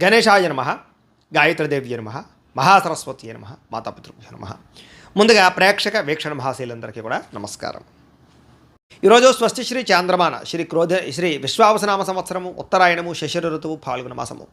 గణేశాయ నమః, గాయత్రీదేవ్య నమః, మహాసరస్వతి నమః, మాతాపితృభ్యో నమః. ముందుగా ప్రేక్షక వీక్షణ మహాశీలందరికీ కూడా నమస్కారం. ఈరోజు స్వస్తి శ్రీ చాంద్రమాన శ్రీ విశ్వావసనామ సంవత్సరము ఉత్తరాయణము శశిర ఋతువు ఫాల్గుణ మాసము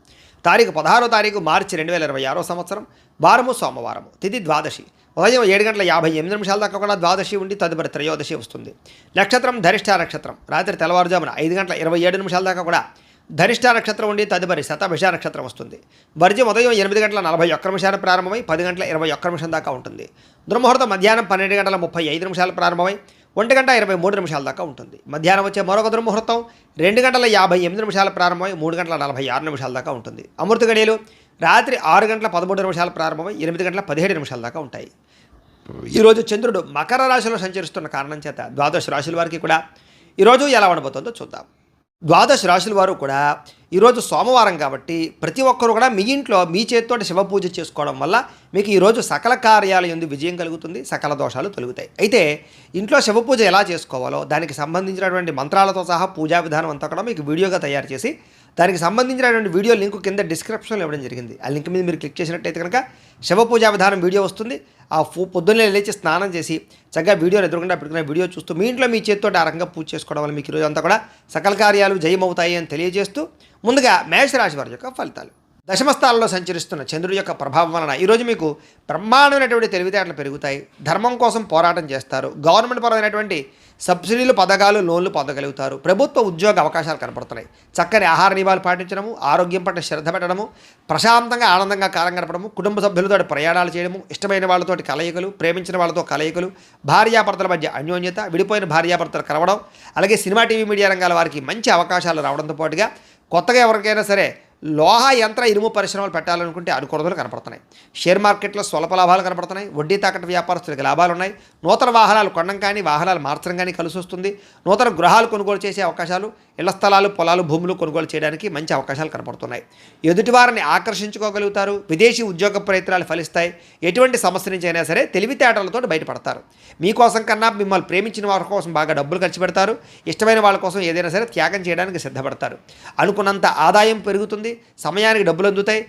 తారీఖు 16వ తారీఖు మార్చి 2026 సంవత్సరం వారము సోమవారము తిథి ద్వాదశి ఉదయం 7:58 దాకా కూడా ద్వాదశి ఉండి తదుపరి త్రయోదశి వస్తుంది. నక్షత్రం ధరిష్ఠ నక్షత్రం రాత్రి తెల్లవారుజామున 5:27 దాకా కూడా ధరిష్ఠ నక్షత్రం ఉండి తదుపరి శతభిష నక్షత్రం వస్తుంది. వర్జ్యం ఉదయం 8:41 ప్రారంభమై 10:21 దాకా ఉంటుంది. దుర్ముహూర్తం మధ్యాహ్నం 12:35 ప్రారంభమై 1:23 దాకా ఉంటుంది. మధ్యాహ్నం వచ్చే మరొక దుర్ముహూర్తం 2:58 ప్రారంభమై 3:46 దాకా ఉంటుంది. అమృత గడియలు రాత్రి 6:13 ప్రారంభమై 8:17 దాకా ఉంటాయి. ఈరోజు చంద్రుడు మకర రాశిలో సంచరిస్తున్న కారణం చేత ద్వాదశ రాశుల వారికి కూడా ఈరోజు ఎలా ఉండబోతుందో చూద్దాం. ద్వాదశ రాశుల వారు కూడా ఈరోజు సోమవారం కాబట్టి ప్రతి ఒక్కరూ కూడా మీ ఇంట్లో మీ చేతితోటి శివ పూజ చేసుకోవడం వల్ల మీకు ఈరోజు సకల కార్యాల యందు విజయం కలుగుతుంది, సకల దోషాలు తొలగుతాయి. అయితే ఇంట్లో శివ పూజ ఎలా చేసుకోవాలో దానికి సంబంధించినటువంటి మంత్రాలతో సహా పూజా విధానం అంతా కూడా మీకు వీడియోగా తయారు చేసి దానికి సంబంధించినటువంటి వీడియో లింక్ కింద డిస్క్రిప్షన్లో ఇవ్వడం జరిగింది. ఆ లింక్ మీద మీరు క్లిక్ చేసినట్టయితే కనుక శివ పూజా విధానం వీడియో వస్తుంది. ఆ పొద్దున్నే లేచి స్నానం చేసి చక్కగా వీడియోని ఎదురుకుండా పెట్టుకున్న వీడియో చూస్తూ మీ ఇంట్లో మీ చేతితో ఆ రకంగా పూజ చేసుకోవడం వల్ల మీకు ఈరోజు అంతా కూడా సకల కార్యాలు జయమవుతాయి అని తెలియజేస్తూ ముందుగా మేషరాశి వారి యొక్క ఫలితాలు. దశమస్థానంలో సంచరిస్తున్న చంద్రుడి యొక్క ప్రభావం వలన ఈరోజు మీకు బ్రహ్మాండమైనటువంటి తెలివితేటలు పెరుగుతాయి. ధర్మం కోసం పోరాటం చేస్తారు. గవర్నమెంట్ పరమైనటువంటి సబ్సిడీలు, పథకాలు, లోన్లు పొందగలుగుతారు. ప్రభుత్వ ఉద్యోగ అవకాశాలు కనపడుతున్నాయి. చక్కని ఆహార నియమాలు పాటించడము, ఆరోగ్యం పట్ల శ్రద్ధ పెట్టడము, ప్రశాంతంగా ఆనందంగా కాలం గడపడము, కుటుంబ సభ్యులతో ప్రయాణాలు చేయడము, ఇష్టమైన వాళ్ళతోటి కలయికలు, ప్రేమించిన వాళ్ళతో కలయికలు, భార్యాభర్తల మధ్య అన్యోన్యత, విడిపోయిన భార్యాభర్తలు కలవడం, అలాగే సినిమా, టీవీ, మీడియా రంగాల వారికి మంచి అవకాశాలు రావడంతో పాటుగా కొత్తగా ఎవరికైనా సరే లోహ యంత్ర ఇనుము పరిశ్రమలు పెట్టాలనుకుంటే అనుకూలతలు కనపడుతున్నాయి. షేర్ మార్కెట్లో స్వల్ప లాభాలు కనపడుతున్నాయి. వడ్డీ తాకట్టు వ్యాపారస్తులకు లాభాలు ఉన్నాయి. నూతన వాహనాలు కొనడం కానీ వాహనాలు మార్చడం కానీ కలిసి వస్తుంది. నూతన గృహాలు కొనుగోలు చేసే అవకాశాలు, ఇళ్ల స్థలాలు, పొలాలు, భూములు కొనుగోలు చేయడానికి మంచి అవకాశాలు కనపడుతున్నాయి. ఎదుటివారిని ఆకర్షించుకోగలుగుతారు. విదేశీ ఉద్యోగ ప్రయత్నాలు ఫలిస్తాయి. ఎటువంటి సమస్య నుంచి అయినా సరే తెలివితేటలతో బయటపడతారు. మీకోసం కన్నా మిమ్మల్ని ప్రేమించిన వారి కోసం బాగా డబ్బులు ఖర్చు పెడతారు. ఇష్టమైన వాళ్ళ కోసం ఏదైనా సరే త్యాగం చేయడానికి సిద్ధపడతారు. అనుకున్నంత ఆదాయం పెరుగుతుంది. సమయానికి డబ్బులు అందుతాయి.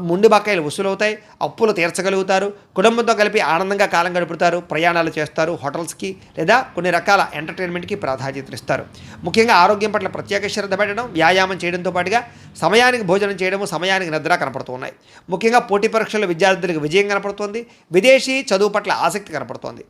ముండి బకాయిలు వసూలవుతాయి. అప్పులు తీర్చగలుగుతారు. కుటుంబంతో కలిపి ఆనందంగా కాలం గడుపుతారు. ప్రయాణాలు చేస్తారు. హోటల్స్కి లేదా కొన్ని రకాల ఎంటర్టైన్మెంట్కి ప్రాధాన్యత ఇస్తారు. ముఖ్యంగా ఆరోగ్యం పట్ల ప్రత్యేక శ్రద్ధ పెట్టడం, వ్యాయామం చేయడంతో పాటుగా సమయానికి భోజనం చేయడము, సమయానికి నిద్ర కనపడుతూ ఉన్నాయి. ముఖ్యంగా పోటీ పరీక్షల్లో విద్యార్థులకు విజయం కనపడుతోంది. విదేశీ చదువు పట్ల ఆసక్తి కనపడుతోంది.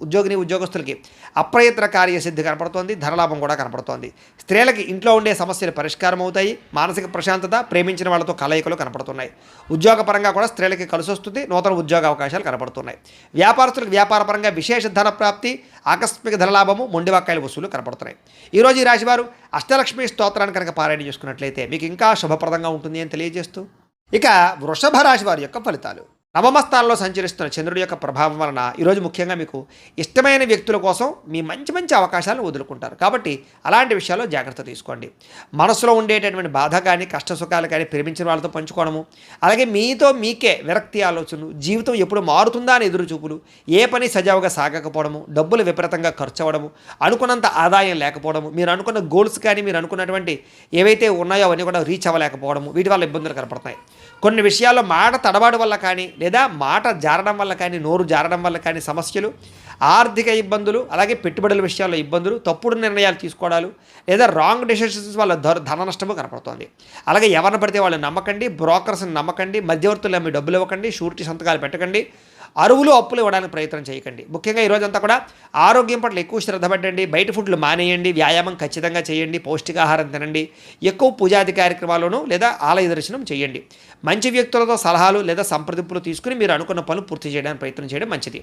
ఉద్యోగస్తులకి అప్రయత్న కార్యసిద్ధి కనపడుతోంది. ధనలాభం కూడా కనపడుతోంది. స్త్రీలకి ఇంట్లో ఉండే సమస్యలు పరిష్కారం అవుతాయి. మానసిక ప్రశాంతత, ప్రేమించిన వాళ్ళతో కలయికలు కనపడుతున్నాయి. ఉద్యోగపరంగా కూడా స్త్రీలకి కలిసి వస్తుంది. నూతన ఉద్యోగ అవకాశాలు కనపడుతున్నాయి. వ్యాపారస్తులకు వ్యాపారపరంగా విశేష ధన ప్రాప్తి, ఆకస్మిక ధనలాభము, మొండి బకాయిల వసూలు కనపడుతున్నాయి. ఈరోజు ఈ రాశివారు అష్టలక్ష్మి స్తోత్రాన్ని కనుక పారాయణ చేసుకున్నట్లయితే మీకు ఇంకా శుభప్రదంగా ఉంటుంది అని తెలియజేస్తూ ఇక వృషభ రాశి వారి యొక్క ఫలితాలు. నవమ స్థానంలో సంచరిస్తున్న చంద్రుడి యొక్క ప్రభావం వలన ఈరోజు ముఖ్యంగా మీకు ఇష్టమైన వ్యక్తుల కోసం మీ మంచి మంచి అవకాశాలను వదులుకుంటారు. కాబట్టి అలాంటి విషయాల్లో జాగ్రత్త తీసుకోండి. మనసులో ఉండేటటువంటి బాధ కానీ, కష్ట సుఖాలు కానీ ప్రేమించిన వాళ్ళతో పంచుకోవడము, అలాగే మీతో మీకే విరక్తి ఆలోచనలు, జీవితం ఎప్పుడు మారుతుందా అని ఎదురు చూపులు, ఏ పని సజావుగా సాగకపోవడము, డబ్బులు విపరీతంగా ఖర్చు అవ్వడము, అనుకున్నంత ఆదాయం లేకపోవడము, మీరు అనుకున్న గోల్స్ కానీ మీరు అనుకున్నటువంటి ఏవైతే ఉన్నాయో అవన్నీ కూడా రీచ్ అవ్వలేకపోవడము, వీటి వల్ల ఇబ్బందులు కనపడుతున్నాయి. కొన్ని విషయాల్లో మాట తడబాటు వల్ల కానీ లేదా మాట జారడం వల్ల కానీ, నోరు జారడం వల్ల కానీ సమస్యలు, ఆర్థిక ఇబ్బందులు, అలాగే పెట్టుబడుల విషయాల్లో ఇబ్బందులు, తప్పుడు నిర్ణయాలు తీసుకోవడాలు లేదా రాంగ్ డెసిషన్స్ వల్ల ధన నష్టము కనపడుతుంది. అలాగే ఎవరిని పడితే వాళ్ళు నమ్మకండి, బ్రోకర్స్ని నమ్మకండి, మధ్యవర్తులు మీ డబ్బులు ఇవ్వకండి, షూరిటీ సంతకాలు పెట్టకండి, అరువులు అప్పులు ఇవ్వడానికి ప్రయత్నం చేయకండి. ముఖ్యంగా ఈరోజంతా కూడా ఆరోగ్యం పట్ల ఎక్కువ శ్రద్ధ పెట్టండి. బయట ఫుడ్లు మానేయండి. వ్యాయామం ఖచ్చితంగా చేయండి. పౌష్టికాహారం తినండి. ఎక్కువ పూజాది కార్యక్రమాలను లేదా ఆలయ దర్శనం చేయండి. మంచి వ్యక్తులతో సలహాలు లేదా సంప్రదింపులు తీసుకుని మీరు అనుకున్న పనులు పూర్తి చేయడానికి ప్రయత్నం చేయడం మంచిది.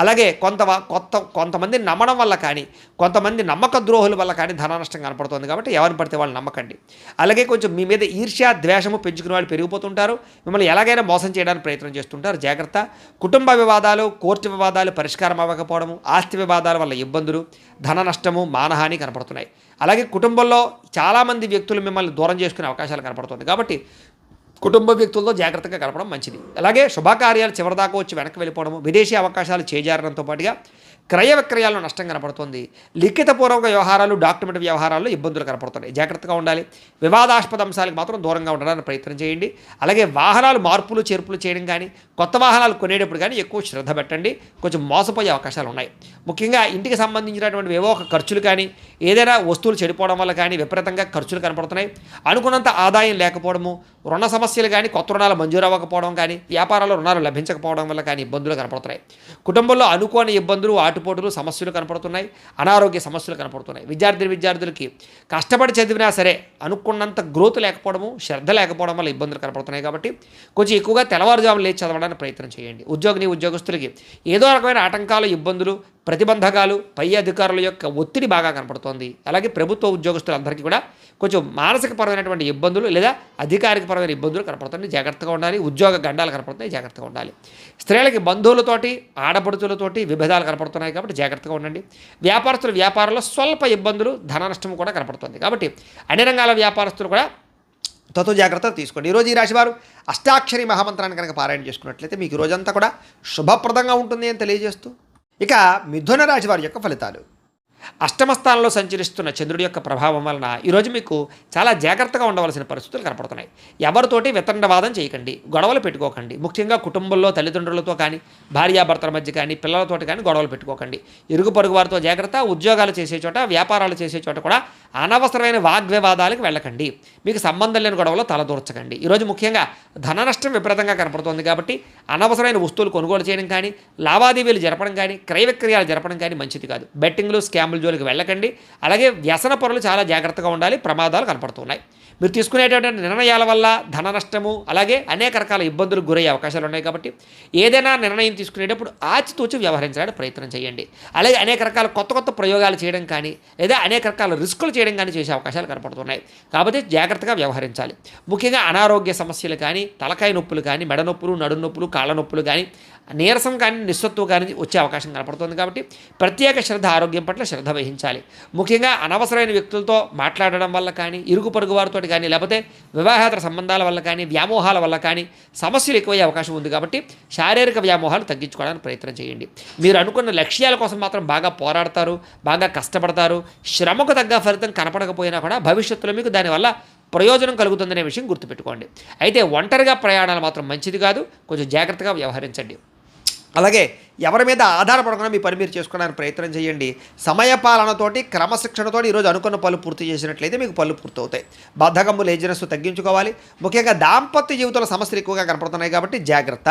అలాగే కొంతమంది నమ్మడం వల్ల కానీ, కొంతమంది నమ్మక ద్రోహుల వల్ల కానీ ధన నష్టం కనపడుతుంది. కాబట్టి ఎవరిని పడితే వాళ్ళు నమ్మకండి. అలాగే కొంచెం మీ మీద ఈర్ష్య, ద్వేషము పెంచుకునే వాళ్ళు పెరిగిపోతుంటారు. మిమ్మల్ని ఎలాగైనా మోసం చేయడానికి ప్రయత్నం చేస్తుంటారు. జాగ్రత్త. కుటుంబ వివాదాలు, కోర్టు వివాదాలు పరిష్కారం అవ్వకపోవడము, ఆస్తి వివాదాల వల్ల ఇబ్బందులు, ధన నష్టము, మానహాని కనపడుతున్నాయి. అలాగే కుటుంబంలో చాలామంది వ్యక్తులు మిమ్మల్ని దూరం చేసుకునే అవకాశాలు కనపడుతుంది. కాబట్టి కుటుంబ వ్యక్తులతో జాగ్రత్తగా గడపడం మంచిది. అలాగే శుభకార్యాలు చివరిదాకా వచ్చి వెనక్కి వెళ్ళిపోవడము, విదేశీ అవకాశాలు చేజారడంతో పాటుగా క్రయ విక్రయాల్లో నష్టం కనపడుతుంది. లిఖితపూర్వక వ్యవహారాలు, డాక్యుమెంట్ వ్యవహారాల్లో ఇబ్బందులు కనపడుతున్నాయి. జాగ్రత్తగా ఉండాలి. వివాదాస్పద అంశాలకు మాత్రం దూరంగా ఉండడానికి ప్రయత్నం చేయండి. అలాగే వాహనాలు మార్పులు చేర్పులు చేయడం కానీ, కొత్త వాహనాలు కొనేటప్పుడు కానీ ఎక్కువ శ్రద్ధ పెట్టండి. కొంచెం మోసపోయే అవకాశాలు ఉన్నాయి. ముఖ్యంగా ఇంటికి సంబంధించినటువంటి ఏవో ఒక ఖర్చులు కానీ, ఏదైనా వస్తువులు చెడిపోవడం వల్ల కానీ విపరీతంగా ఖర్చులు కనపడుతున్నాయి. అనుకున్నంత ఆదాయం లేకపోవడము, రుణ సమస్యలు కానీ, కొత్త రుణాలు మంజూరు అవ్వకపోవడం కానీ, వ్యాపారాల్లో రుణాలు లభించకపోవడం వల్ల కానీ ఇబ్బందులు కనపడుతున్నాయి. కుటుంబంలో అనుకోని ఇబ్బందులు, ఆటుపోటులు, సమస్యలు కనపడుతున్నాయి. అనారోగ్య సమస్యలు కనపడుతున్నాయి. విద్యార్థులకి కష్టపడి చదివినా సరే అనుకున్నంత గ్రోత్ లేకపోవడము, శ్రద్ధ లేకపోవడం వల్ల ఇబ్బందులు కనపడుతున్నాయి. కాబట్టి కొంచెం ఎక్కువగా తెల్లవారుజామున లేచి చదవడానికి ప్రయత్నం చేయండి. ఉద్యోగస్తులకి ఏదో రకమైన ఆటంకాలు, ఇబ్బందులు, ప్రతిబంధకాలు, పై అధికారుల యొక్క ఒత్తిడి బాగా కనపడుతోంది. అలాగే ప్రభుత్వ ఉద్యోగస్తులందరికీ కూడా కొంచెం మానసికపరమైనటువంటి ఇబ్బందులు లేదా అధికారికపరమైన ఇబ్బందులు కనపడుతున్నాయి. జాగ్రత్తగా ఉండాలి. ఉద్యోగ గండాలు కనపడుతున్నాయి. జాగ్రత్తగా ఉండాలి. స్త్రీలకి బంధువులతోటి, ఆడపడుచులతోటి విభేదాలు కనపడుతున్నాయి. కాబట్టి జాగ్రత్తగా ఉండండి. వ్యాపారంలో స్వల్ప ఇబ్బందులు, ధన నష్టం కూడా కనపడుతుంది. కాబట్టి అన్ని రంగాల వ్యాపారస్తులు కూడా జాగ్రత్తలు తీసుకోండి. ఈరోజు ఈ రాశివారు అష్టాక్షరి మహామంత్రాన్ని కనుక పారాయణ చేసుకున్నట్లయితే మీకు ఈ రోజంతా కూడా శుభప్రదంగా ఉంటుంది అని తెలియజేస్తూ, ఇక మిథున రాశి వారి యొక్క ఫలితాలు. అష్టమ స్థానంలో సంచరిస్తున్న చంద్రుడి యొక్క ప్రభావం వలన ఈరోజు మీకు చాలా జాగ్రత్తగా ఉండవలసిన పరిస్థితులు కనపడుతున్నాయి. ఎవరితోటి వితండవాదం చేయకండి, గొడవలు పెట్టుకోకండి. ముఖ్యంగా కుటుంబంలో తల్లిదండ్రులతో కానీ, భార్యాభర్తల మధ్య కానీ, పిల్లలతోటి కానీ గొడవలు పెట్టుకోకండి. ఇరుగు పొరుగు వారితో జాగ్రత్త. ఉద్యోగాలు చేసే చోట, వ్యాపారాలు చేసే చోట కూడా అనవసరమైన వాగ్వివాదాలకు వెళ్ళకండి. మీకు సంబంధం లేని గొడవలో తలదూర్చకండి. ఈరోజు ముఖ్యంగా ధన నష్టం విపరీతంగా కనపడుతోంది. కాబట్టి అనవసరమైన వస్తువులు కొనుగోలు చేయడం కానీ, లావాదేవీలు జరపడం కానీ, క్రయ విక్రయాలు జరపడం కానీ మంచిది కాదు. బెట్టింగ్లు, స్కామ్లు జోలికి వెళ్ళకండి. అలాగే వ్యసన పరులు చాలా జాగ్రత్తగా ఉండాలి. ప్రమాదాలు కనపడుతున్నాయి. మీరు తీసుకునేటువంటి నిర్ణయాల వల్ల ధన నష్టము, అలాగే అనేక రకాల ఇబ్బందులకు గురయ్యే అవకాశాలు ఉన్నాయి. కాబట్టి ఏదైనా నిర్ణయం తీసుకునేటప్పుడు ఆచితూచి వ్యవహరించడానికి ప్రయత్నం చేయండి. అలాగే అనేక రకాల కొత్త ప్రయోగాలు చేయడం కానీ, లేదా అనేక రకాల రిస్కులు చేయడం కానీ చేసే అవకాశాలు కనపడుతున్నాయి. కాబట్టి జాగ్రత్తగా వ్యవహరించాలి. ముఖ్యంగా అనారోగ్య సమస్యలు కానీ, తలకాయ నొప్పులు కానీ, మెడ నొప్పులు, నడు నొప్పులు, కాళ్ళ నొప్పులు కానీ, నీరసం కానీ, నిస్సత్వం కానీ వచ్చే అవకాశం కనపడుతుంది. కాబట్టి ప్రత్యేక శ్రద్ధ, ఆరోగ్యం పట్ల శ్రద్ధ వహించాలి. ముఖ్యంగా అనవసరమైన వ్యక్తులతో మాట్లాడడం వల్ల కానీ, ఇరుగు పొరుగు వారితో కానీ, లేకపోతే వివాహేతర సంబంధాల వల్ల కానీ, వ్యామోహాల వల్ల కానీ సమస్యలు ఎక్కువయ్యే అవకాశం ఉంది. కాబట్టి శారీరక వ్యామోహాలు తగ్గించుకోవడానికి ప్రయత్నం చేయండి. మీరు అనుకున్న లక్ష్యాల కోసం మాత్రం బాగా పోరాడతారు, బాగా కష్టపడతారు. శ్రమకు తగ్గ ఫలితం కనపడకపోయినా కూడా భవిష్యత్తులో మీకు దానివల్ల ప్రయోజనం కలుగుతుందనే విషయం గుర్తుపెట్టుకోండి. అయితే ఒంటరిగా ప్రయాణాలు మాత్రం మంచిది కాదు. కొంచెం జాగ్రత్తగా వ్యవహరించండి. అలాగే ఎవరి మీద ఆధారపడకుండా మీ పని మీరు చేసుకోవడానికి ప్రయత్నం చేయండి. సమయపాలనతోటి, క్రమశిక్షణతోటి ఈరోజు అనుకున్న పనులు పూర్తి చేసినట్లయితే మీకు పనులు పూర్తవుతాయి. బద్ధకము, లేజినెస్ తగ్గించుకోవాలి. ముఖ్యంగా దాంపత్య జీవితంలో సమస్యలు ఎక్కువగా కనపడుతున్నాయి. కాబట్టి జాగ్రత్త.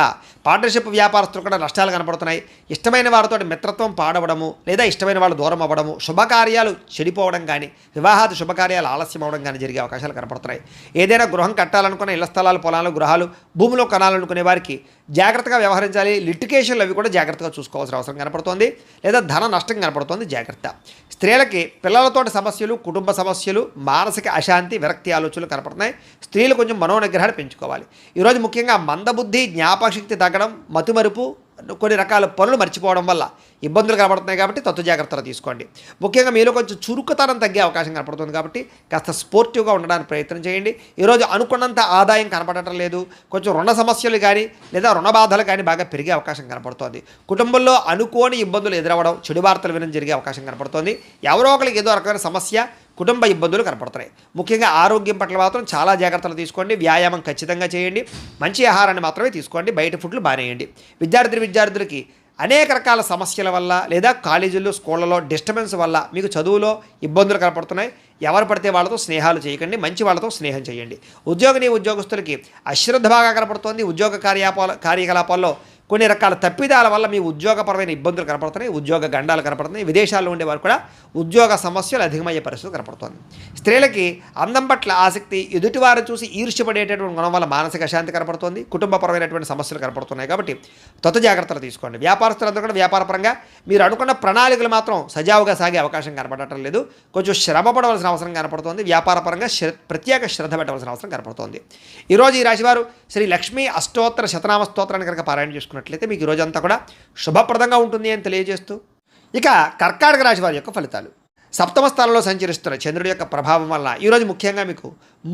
పార్ట్నర్షిప్ వ్యాపారస్తులు కూడా నష్టాలు కనపడుతున్నాయి. ఇష్టమైన వారితో మిత్రత్వం పాడవడము, లేదా ఇష్టమైన వాళ్ళు దూరం అవ్వడము, శుభకార్యాలు చెడిపోవడం కానీ, వివాహాది శుభకార్యాలు ఆలస్యం అవడం కానీ జరిగే అవకాశాలు కనపడుతున్నాయి. ఏదైనా గృహం కట్టాలనుకున్న, ఇళ్ల స్థలాలు, పొలాలు, గృహాలు, భూమిలో కొనాలనుకునే వారికి జాగ్రత్తగా వ్యవహరించాలి. లిటికేషన్లు అవి కూడా జాగ్రత్తగా చూసుకోవాల్సిన అవసరం కనపడుతోంది. లేదా ధన నష్టం కనపడుతోంది. జాగ్రత్త. స్త్రీలకి పిల్లలతోటి సమస్యలు, కుటుంబ సమస్యలు, మానసిక అశాంతి, విరక్తి ఆలోచనలు కనపడుతున్నాయి. స్త్రీలు కొంచెం మనోనిగ్రహాన్ని పెంచుకోవాలి. ఈరోజు ముఖ్యంగా మందబుద్ధి, జ్ఞాపకశక్తి తగ్గడం, మతిమరుపు, కొన్ని రకాల పనులు మర్చిపోవడం వల్ల ఇబ్బందులు కనపడుతున్నాయి. కాబట్టి జాగ్రత్తలు తీసుకోండి. ముఖ్యంగా మీలో కొంచెం చురుకుతనం తగ్గే అవకాశం కనపడుతుంది. కాబట్టి కాస్త స్పోర్టివ్గా ఉండడానికి ప్రయత్నం చేయండి. ఈరోజు అనుకున్నంత ఆదాయం కనపడటం లేదు. కొంచెం రుణ సమస్యలు కానీ, లేదా రుణ బాధలు కానీ బాగా పెరిగే అవకాశం కనపడుతోంది. కుటుంబంలో అనుకోని ఇబ్బందులు ఎదురవ్వడం, చెడు వార్తలు వినడం జరిగే అవకాశం కనపడుతోంది. ఎవరో ఒకరికి ఏదో రకమైన సమస్య, కుటుంబ ఇబ్బందులు కనపడుతున్నాయి. ముఖ్యంగా ఆరోగ్యం పట్ల మాత్రం చాలా జాగ్రత్తలు తీసుకోండి. వ్యాయామం ఖచ్చితంగా చేయండి. మంచి ఆహారాన్ని మాత్రమే తీసుకోండి. బయట ఫుడ్లు బానేయండి. విద్యార్థులకి అనేక రకాల సమస్యల వల్ల, లేదా కాలేజీల్లో, స్కూళ్ళలో డిస్టర్బెన్స్ వల్ల మీకు చదువులో ఇబ్బందులు కనపడుతున్నాయి. ఎవరు పడితే వాళ్ళతో స్నేహాలు చేయకండి. మంచి వాళ్ళతో స్నేహం చేయండి. ఉద్యోగస్తులకి అశ్రద్ధ బాగా కనపడుతోంది. ఉద్యోగ కార్యకలాపాల్లో కొన్ని రకాల తప్పిదాల వల్ల మీ ఉద్యోగపరమైన ఇబ్బందులు కనపడుతున్నాయి. ఉద్యోగ గండాలు కనపడుతున్నాయి. విదేశాల్లో ఉండేవారు కూడా ఉద్యోగ సమస్యలు అధికమయ్యే పరిస్థితి కనపడుతుంది. స్త్రీలకి అందం పట్ల ఆసక్తి, ఎదుటివారు చూసి ఈర్ష్యపడేటటువంటి గుణం వల్ల మానసిక అశాంతి కనపడుతుంది. కుటుంబపరమైనటువంటి సమస్యలు కనపడుతున్నాయి. కాబట్టి జాగ్రత్తలు తీసుకోండి. వ్యాపారస్తులందరూ కూడా వ్యాపారపరంగా మీరు అనుకున్న ప్రణాళికలు మాత్రం సజావుగా సాగే అవకాశం కనపడటం లేదు. కొంచెం శ్రమ పడవలసిన అవసరం కనపడుతుంది. వ్యాపారపరంగా ప్రత్యేక శ్రద్ధ పెట్టవలసిన అవసరం కనపడుతుంది. ఈరోజు ఈ రాశివారు శ్రీ లక్ష్మీ అష్టోత్తర శతనామ స్తోత్రాన్ని కనుక పారాయణ చేసుకున్నట్లయితే మీకు ఈ రోజంతా కూడా శుభప్రదంగా ఉంటుంది అని తెలియజేస్తూ, ఇక కర్కాటక రాశి వారి యొక్క ఫలితాలు. సప్తమ స్థానంలో సంచరిస్తున్న చంద్రుడి యొక్క ప్రభావం వల్ల ఈరోజు ముఖ్యంగా మీకు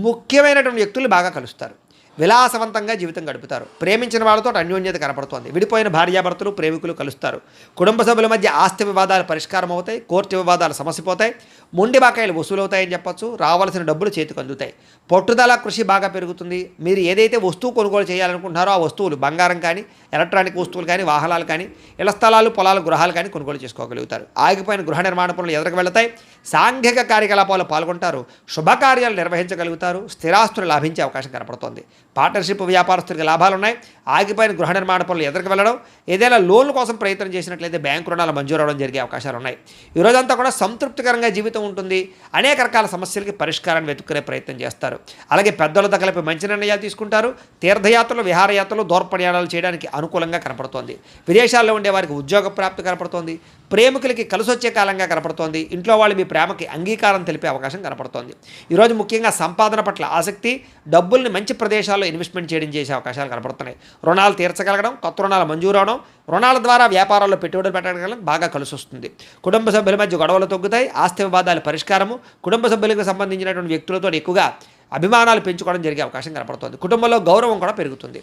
ముఖ్యమైనటువంటి వ్యక్తులు బాగా కలుస్తారు. విలాసవంతంగా జీవితం గడుపుతారు. ప్రేమించిన వాళ్ళతో అన్యోన్యత కనపడుతోంది. విడిపోయిన భార్యాభర్తలు ప్రేమికులు కలుస్తారు. కుటుంబ సభ్యుల మధ్య ఆస్తి వివాదాలు పరిష్కారం అవుతాయి. కోర్టు వివాదాలు సమసిపోతాయి. మొండి బాకాయలు వసూలవుతాయని చెప్పొచ్చు. రావాల్సిన డబ్బులు చేతికి అందుతాయి. పట్టుదల కృషి బాగా పెరుగుతుంది. మీరు ఏదైతే వస్తువు కొనుగోలు చేయాలనుకుంటున్నారో ఆ వస్తువులు బంగారం కానీ, ఎలక్ట్రానిక్ వస్తువులు కానీ, వాహనాలు కానీ, ఇళ్ల స్థలాలు, పొలాలు, గృహాలు కానీ కొనుగోలు చేసుకోగలుగుతారు. ఆగిపోయిన గృహ నిర్మాణ పనులు ఎదురుకు వెళతాయి. సాంఘిక కార్యకలాపాలు పాల్గొంటారు. శుభకార్యాలు నిర్వహించగలుగుతారు. స్థిరాస్తులు లాభించే అవకాశం కనపడుతోంది. పార్ట్నర్షిప్ వ్యాపారస్తులకు లాభాలు ఉన్నాయి. ఆగిపోయిన గృహ నిర్మాణ పనులు ఎదురుకు వెళ్ళడం, ఏదైనా లోన్ల కోసం ప్రయత్నం చేసినట్లయితే బ్యాంకు రుణాలు మంజూరు అవడం జరిగే అవకాశాలు ఉన్నాయి. ఈ రోజంతా కూడా సంతృప్తికరంగా జీవితం ఉంటుంది. అనేక రకాల సమస్యలకి పరిష్కారాన్ని వెతుక్కునే ప్రయత్నం చేస్తారు. అలాగే పెద్దలతో కలిపి మంచి నిర్ణయాలు తీసుకుంటారు. తీర్థయాత్రలు, విహారయాత్రలు, దూర ప్రయాణాలు చేయడానికి అనుకూలంగా కనపడుతోంది. విదేశాల్లో ఉండే వారికి ఉద్యోగ ప్రాప్తి కనపడుతోంది. ప్రేమికులకి కలిసొచ్చే కాలంగా కనపడుతోంది. ఇంట్లో వాళ్ళు మీ ప్రేమకి అంగీకారం తెలిపే అవకాశం కనపడుతోంది. ఈరోజు ముఖ్యంగా సంపాదన పట్ల ఆసక్తి, డబ్బుల్ని మంచి ప్రదేశాల్లో ఇన్వెస్ట్మెంట్ చేయడం చేసే అవకాశాలు కనపడుతున్నాయి. రుణాలు తీర్చగలగడం, కొత్త రుణాలు మంజూరు అవడం, రుణాల ద్వారా వ్యాపారాల్లో పెట్టుబడులు పెట్టడం బాగా కలిసి వస్తుంది. కుటుంబ సభ్యుల మధ్య గొడవలు తగ్గుతాయి. ఆస్తి వివాదాల పరిష్కారము, కుటుంబ సభ్యులకు సంబంధించినటువంటి వ్యక్తులతో ఎక్కువగా అభిమానాలు పెంచుకోవడం జరిగే అవకాశం కనపడుతుంది. కుటుంబంలో గౌరవం కూడా పెరుగుతుంది.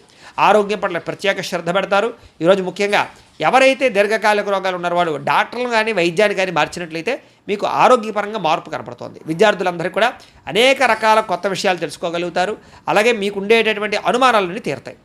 ఆరోగ్యం పట్ల ప్రత్యేక శ్రద్ధ పెడతారు. ఈరోజు ముఖ్యంగా ఎవరైతే దీర్ఘకాలిక రోగాలు ఉన్నారో వాళ్ళు డాక్టర్లను కానీ వైద్యాన్ని కానీ మార్చినట్లయితే మీకు ఆరోగ్యపరంగా మార్పు కనపడుతోంది. విద్యార్థులందరికీ కూడా అనేక రకాల కొత్త విషయాలు తెలుసుకోగలుగుతారు. అలాగే మీకు ఉండేటటువంటి అనుమానాలన్నీ తీరుతాయి.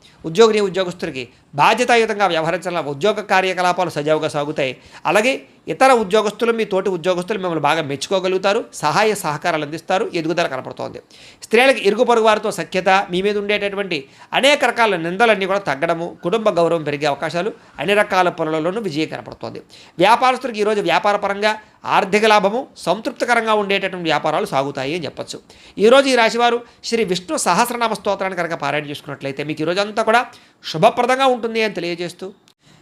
ఉద్యోగస్తులకి బాధ్యతాయుతంగా వ్యవహరించాలని ఉద్యోగ కార్యకలాపాలు సజావుగా సాగుతాయి. అలాగే ఇతర ఉద్యోగస్తులు, మీ తోటి ఉద్యోగస్తులు మిమ్మల్ని బాగా మెచ్చుకోగలుగుతారు. సహాయ సహకారాలు అందిస్తారు. ఎదుగుదల కనపడుతోంది. స్త్రీలకు ఇరుగు పొరుగు వారితో సఖ్యత, మీ మీద ఉండేటటువంటి అనేక రకాల నిందలన్నీ కూడా తగ్గడము, కుటుంబ గౌరవం పెరిగే అవకాశాలు, అన్ని రకాల పనులలోనూ విజయం కనపడుతోంది. వ్యాపారస్తులకు ఈరోజు వ్యాపారపరంగా ఆర్థిక లాభము, సంతృప్తికరంగా ఉండేటటువంటి వ్యాపారాలు సాగుతాయి అని చెప్పచ్చు. ఈరోజు ఈ రాశివారు శ్రీ విష్ణు సహస్రనామ స్తోత్రాన్ని కనుక పారాయణ చేసుకున్నట్లయితే మీకు ఈరోజు అంతా కూడా శుభప్రదంగా ఉంటుంది అని తెలియజేస్తూ,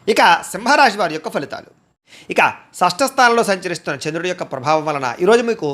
ఇక సింహరాశి వారి యొక్క ఫలితాలు. ఇక షష్ఠ స్థానంలో సంచరిస్తున్న చంద్రుడి యొక్క ప్రభావం వలన ఈరోజు మీకు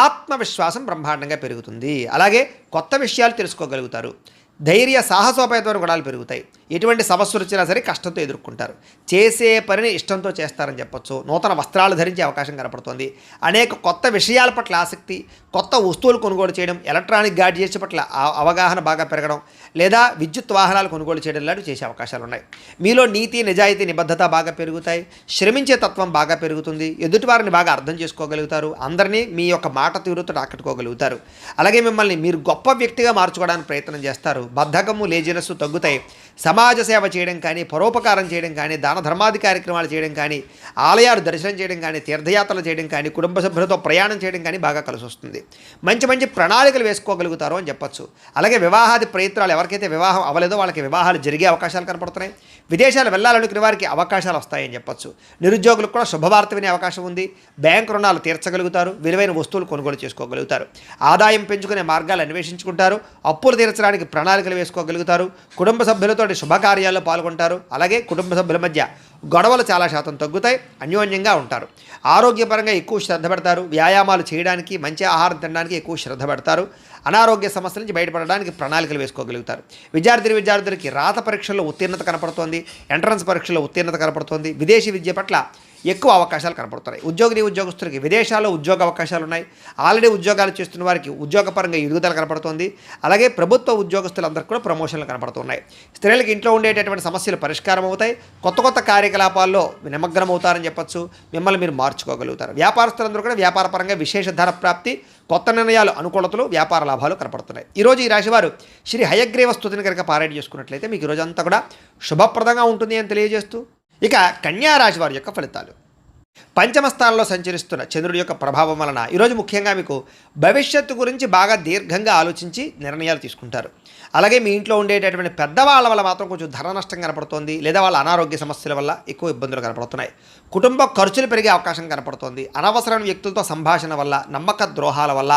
ఆత్మవిశ్వాసం బ్రహ్మాండంగా పెరుగుతుంది. అలాగే కొత్త విషయాలు తెలుసుకోగలుగుతారు. ధైర్య సాహసోపేతమైన గుణాలు పెరుగుతాయి. ఎటువంటి సమస్యలు వచ్చినా సరే కష్టంతో ఎదుర్కొంటారు. చేసే పనిని ఇష్టంతో చేస్తారని చెప్పొచ్చు. నూతన వస్త్రాలు ధరించే అవకాశం కనపడుతుంది. అనేక కొత్త విషయాల పట్ల ఆసక్తి, కొత్త వస్తువులు కొనుగోలు చేయడం, ఎలక్ట్రానిక్ గాడ్జెట్స్ పట్ల అవగాహన బాగా పెరగడం, లేదా విద్యుత్ వాహనాలు కొనుగోలు చేయడం లాంటివి చేసే అవకాశాలు ఉన్నాయి. మీలో నీతి, నిజాయితీ, నిబద్ధత బాగా పెరుగుతాయి. శ్రమించే తత్వం బాగా పెరుగుతుంది. ఎదుటివారిని బాగా అర్థం చేసుకోగలుగుతారు. అందరినీ మీ యొక్క మాట తీరుతో ఆకట్టుకోగలుగుతారు. అలాగే మిమ్మల్ని మీరు గొప్ప వ్యక్తిగా మార్చుకోవడానికి ప్రయత్నం చేస్తారు. బద్ధకము, లేజినెస్ తగ్గుతాయి. సమాజ సేవ చేయడం కానీ, పరోపకారం చేయడం కానీ, దాన ధర్మాది కార్యక్రమాలు చేయడం కానీ, ఆలయాలు దర్శనం చేయడం కానీ, తీర్థయాత్రలు చేయడం కానీ, కుటుంబ సభ్యులతో ప్రయాణం చేయడం కానీ బాగా కలిసి వస్తుంది. మంచి మంచి ప్రణాళికలు వేసుకోగలుగుతారు అని చెప్పచ్చు. అలాగే వివాహాది ప్రయత్నాలు, ఎవరికైతే వివాహం అవ్వలేదో వాళ్ళకి వివాహాలు జరిగే అవకాశాలు కనపడుతున్నాయి. విదేశాలు వెళ్ళాలనుకునే వారికి అవకాశాలు వస్తాయని చెప్పచ్చు. నిరుద్యోగులకు కూడా శుభవార్త వినే అవకాశం ఉంది. బ్యాంకు రుణాలు తీర్చగలుగుతారు. విలువైన వస్తువులు కొనుగోలు చేసుకోగలుగుతారు. ఆదాయం పెంచుకునే మార్గాలు అన్వేషించుకుంటారు. అప్పులు తీర్చడానికి ప్రణాళికలు వేసుకోగలుగుతారు. కుటుంబ సభ్యులతో శుభకార్యాల్లో పాల్గొంటారు. అలాగే కుటుంబ సభ్యుల మధ్య గొడవలు చాలా శాతం తగ్గుతాయి. అన్యోన్యంగా ఉంటారు. ఆరోగ్యపరంగా ఎక్కువ శ్రద్ధ పెడతారు. వ్యాయామాలు చేయడానికి, మంచి ఆహారం తినడానికి ఎక్కువ శ్రద్ధ పెడతారు. అనారోగ్య సమస్యల నుంచి బయటపడడానికి ప్రణాళికలు వేసుకోగలుగుతారు. విద్యార్థులకి రాత పరీక్షల్లో ఉత్తీర్ణత కనపడుతోంది. ఎంట్రన్స్ పరీక్షల్లో ఉత్తీర్ణత కనపడుతోంది. విదేశీ విద్య పట్ల ఎక్కువ అవకాశాలు కనపడుతున్నాయి. ఉద్యోగస్తులకి విదేశాల్లో ఉద్యోగ అవకాశాలు ఉన్నాయి. ఆల్రెడీ ఉద్యోగాలు చేస్తున్న వారికి ఉద్యోగపరంగా ఎదుగుదల కనపడుతుంది. అలాగే ప్రభుత్వ ఉద్యోగస్తులందరికీ కూడా ప్రమోషన్లు కనపడుతున్నాయి. స్త్రీలకు ఇంట్లో ఉండేటటువంటి సమస్యలు పరిష్కారం అవుతాయి. కొత్త కార్యకలాపాల్లో నిమగ్నం అవుతారని చెప్పచ్చు. మిమ్మల్ని మీరు మార్చుకోగలుగుతారు. వ్యాపారస్తులందరూ కూడా వ్యాపారపరంగా విశేష ధన ప్రాప్తి, కొత్త నిర్ణయాలు, అనుకూలతలు, వ్యాపార లాభాలు కనపడుతున్నాయి. ఈరోజు ఈ రాశివారు శ్రీ హయగ్రీవ స్తుతిని కనుక పారాయణ చేసుకున్నట్లయితే మీకు ఈరోజు అంతా కూడా శుభప్రదంగా ఉంటుంది అని తెలియజేస్తూ, ఇక కన్యా రాశి వారి యొక్క ఫలితాలు. పంచమ స్థానంలో సంచరిస్తున్న చంద్రుడి యొక్క ప్రభావం వలన ఈరోజు ముఖ్యంగా మీకు భవిష్యత్తు గురించి బాగా దీర్ఘంగా ఆలోచించి నిర్ణయాలు తీసుకుంటారు. అలాగే మీ ఇంట్లో ఉండేటటువంటి పెద్దవాళ్ళ వల్ల మాత్రం కొంచెం ధన నష్టం కనపడుతోంది, లేదా వాళ్ళ అనారోగ్య సమస్యల వల్ల ఎక్కువ ఇబ్బందులు కనపడుతున్నాయి. కుటుంబ ఖర్చులు పెరిగే అవకాశం కనపడుతోంది. అనవసరమైన వ్యక్తులతో సంభాషణ వల్ల, నమ్మక ద్రోహాల వల్ల,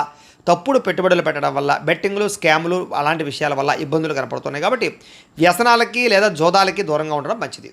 తప్పుడు పెట్టుబడులు పెట్టడం వల్ల, బెట్టింగ్లు, స్కాములు అలాంటి విషయాల వల్ల ఇబ్బందులు కనపడుతున్నాయి. కాబట్టి వ్యసనాలకి లేదా జోదాలకి దూరంగా ఉండడం మంచిది.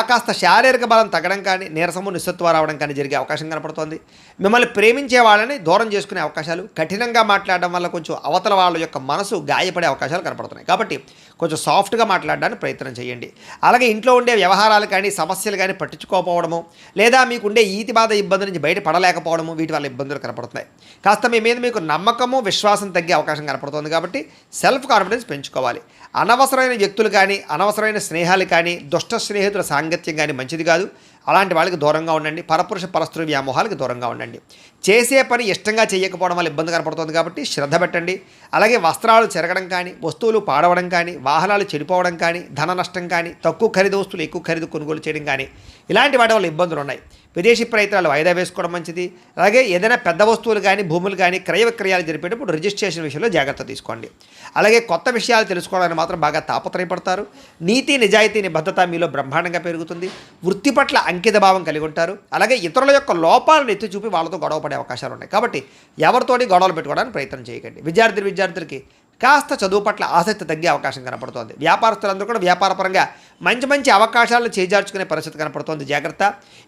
కాస్త శారీరక బలం తగ్గడం కానీ, నీరసము, నిస్సత్వ రావడం కానీ జరిగే అవకాశం కనపడుతోంది. మిమ్మల్ని ప్రేమించే వాళ్ళని దూరం చేసుకునే అవకాశాలు, కఠినంగా మాట్లాడడం వల్ల కొంచెం అవతల వాళ్ళ యొక్క మనసు గాయపడే అవకాశాలు కనపడుతున్నాయి. కాబట్టి కొంచెం సాఫ్ట్గా మాట్లాడడానికి ప్రయత్నం చేయండి. అలాగే ఇంట్లో ఉండే వ్యవహారాలు కానీ సమస్యలు కానీ పట్టించుకోకపోవడము, లేదా మీకుండే ఈతి బాధ ఇబ్బంది నుంచి బయటపడలేకపోవడము, వీటి వల్ల ఇబ్బందులు కనపడుతున్నాయి. కాస్త మీ మీద మీకు నమ్మకము విశ్వాసం తగ్గే అవకాశం కనపడుతుంది. కాబట్టి సెల్ఫ్ కాన్ఫిడెన్స్ పెంచుకోవాలి. అనవసరమైన వ్యక్తులు కానీ అనవసరమైన స్నేహాలు కానీ దుష్ట స్నేహితుల సాంగత్యం కానీ మంచిది కాదు. అలాంటి వాళ్ళకి దూరంగా ఉండండి. పరపురుష పరస్త్రీ వ్యామోహాలకు దూరంగా ఉండండి. చేసే పని ఇష్టంగా చేయకపోవడం వల్ల ఇబ్బంది కనపడుతుంది. కాబట్టి శ్రద్ధ పెట్టండి. అలాగే వస్త్రాలు చెరగడం కానీ, వస్తువులు పాడవడం కానీ, వాహనాలు చెడిపోవడం కానీ, ధన నష్టం కానీ, తక్కువ ఖరీదు వస్తువులు ఎక్కువ ఖరీదు కొనుగోలు చేయడం కానీ, ఇలాంటి వాటి వల్ల ఇబ్బందులు ఉన్నాయి. విదేశీ ప్రయత్నాలు వాయిదా వేసుకోవడం మంచిది. అలాగే ఏదైనా పెద్ద వస్తువులు కానీ భూములు కానీ క్రయ విక్రయాలు జరిపేటప్పుడు రిజిస్ట్రేషన్ విషయంలో జాగ్రత్త తీసుకోండి. అలాగే కొత్త విషయాలు తెలుసుకోవడానికి మాత్రం బాగా తాపత్రయపడతారు. నీతి నిజాయితీ నిబద్ధత మీలో బ్రహ్మాండంగా పెరుగుతుంది. వృత్తి పట్ల అంకిత భావం కలిగి ఉంటారు. అలాగే ఇతరుల యొక్క లోపాలను ఎత్తి చూపి వాళ్ళతో గొడవ పడే అవకాశాలు ఉన్నాయి. కాబట్టి ఎవరితోటి గొడవలు పెట్టుకోవడానికి ప్రయత్నం చేయకండి. విద్యార్థులకి కాస్త చదువు పట్ల ఆసక్తి తగ్గే అవకాశం కనపడుతోంది. వ్యాపారస్తులందరూ కూడా వ్యాపారపరంగా మంచి అవకాశాలను చేజార్చుకునే పరిస్థితి కనపడుతోంది. జాగ్రత్త.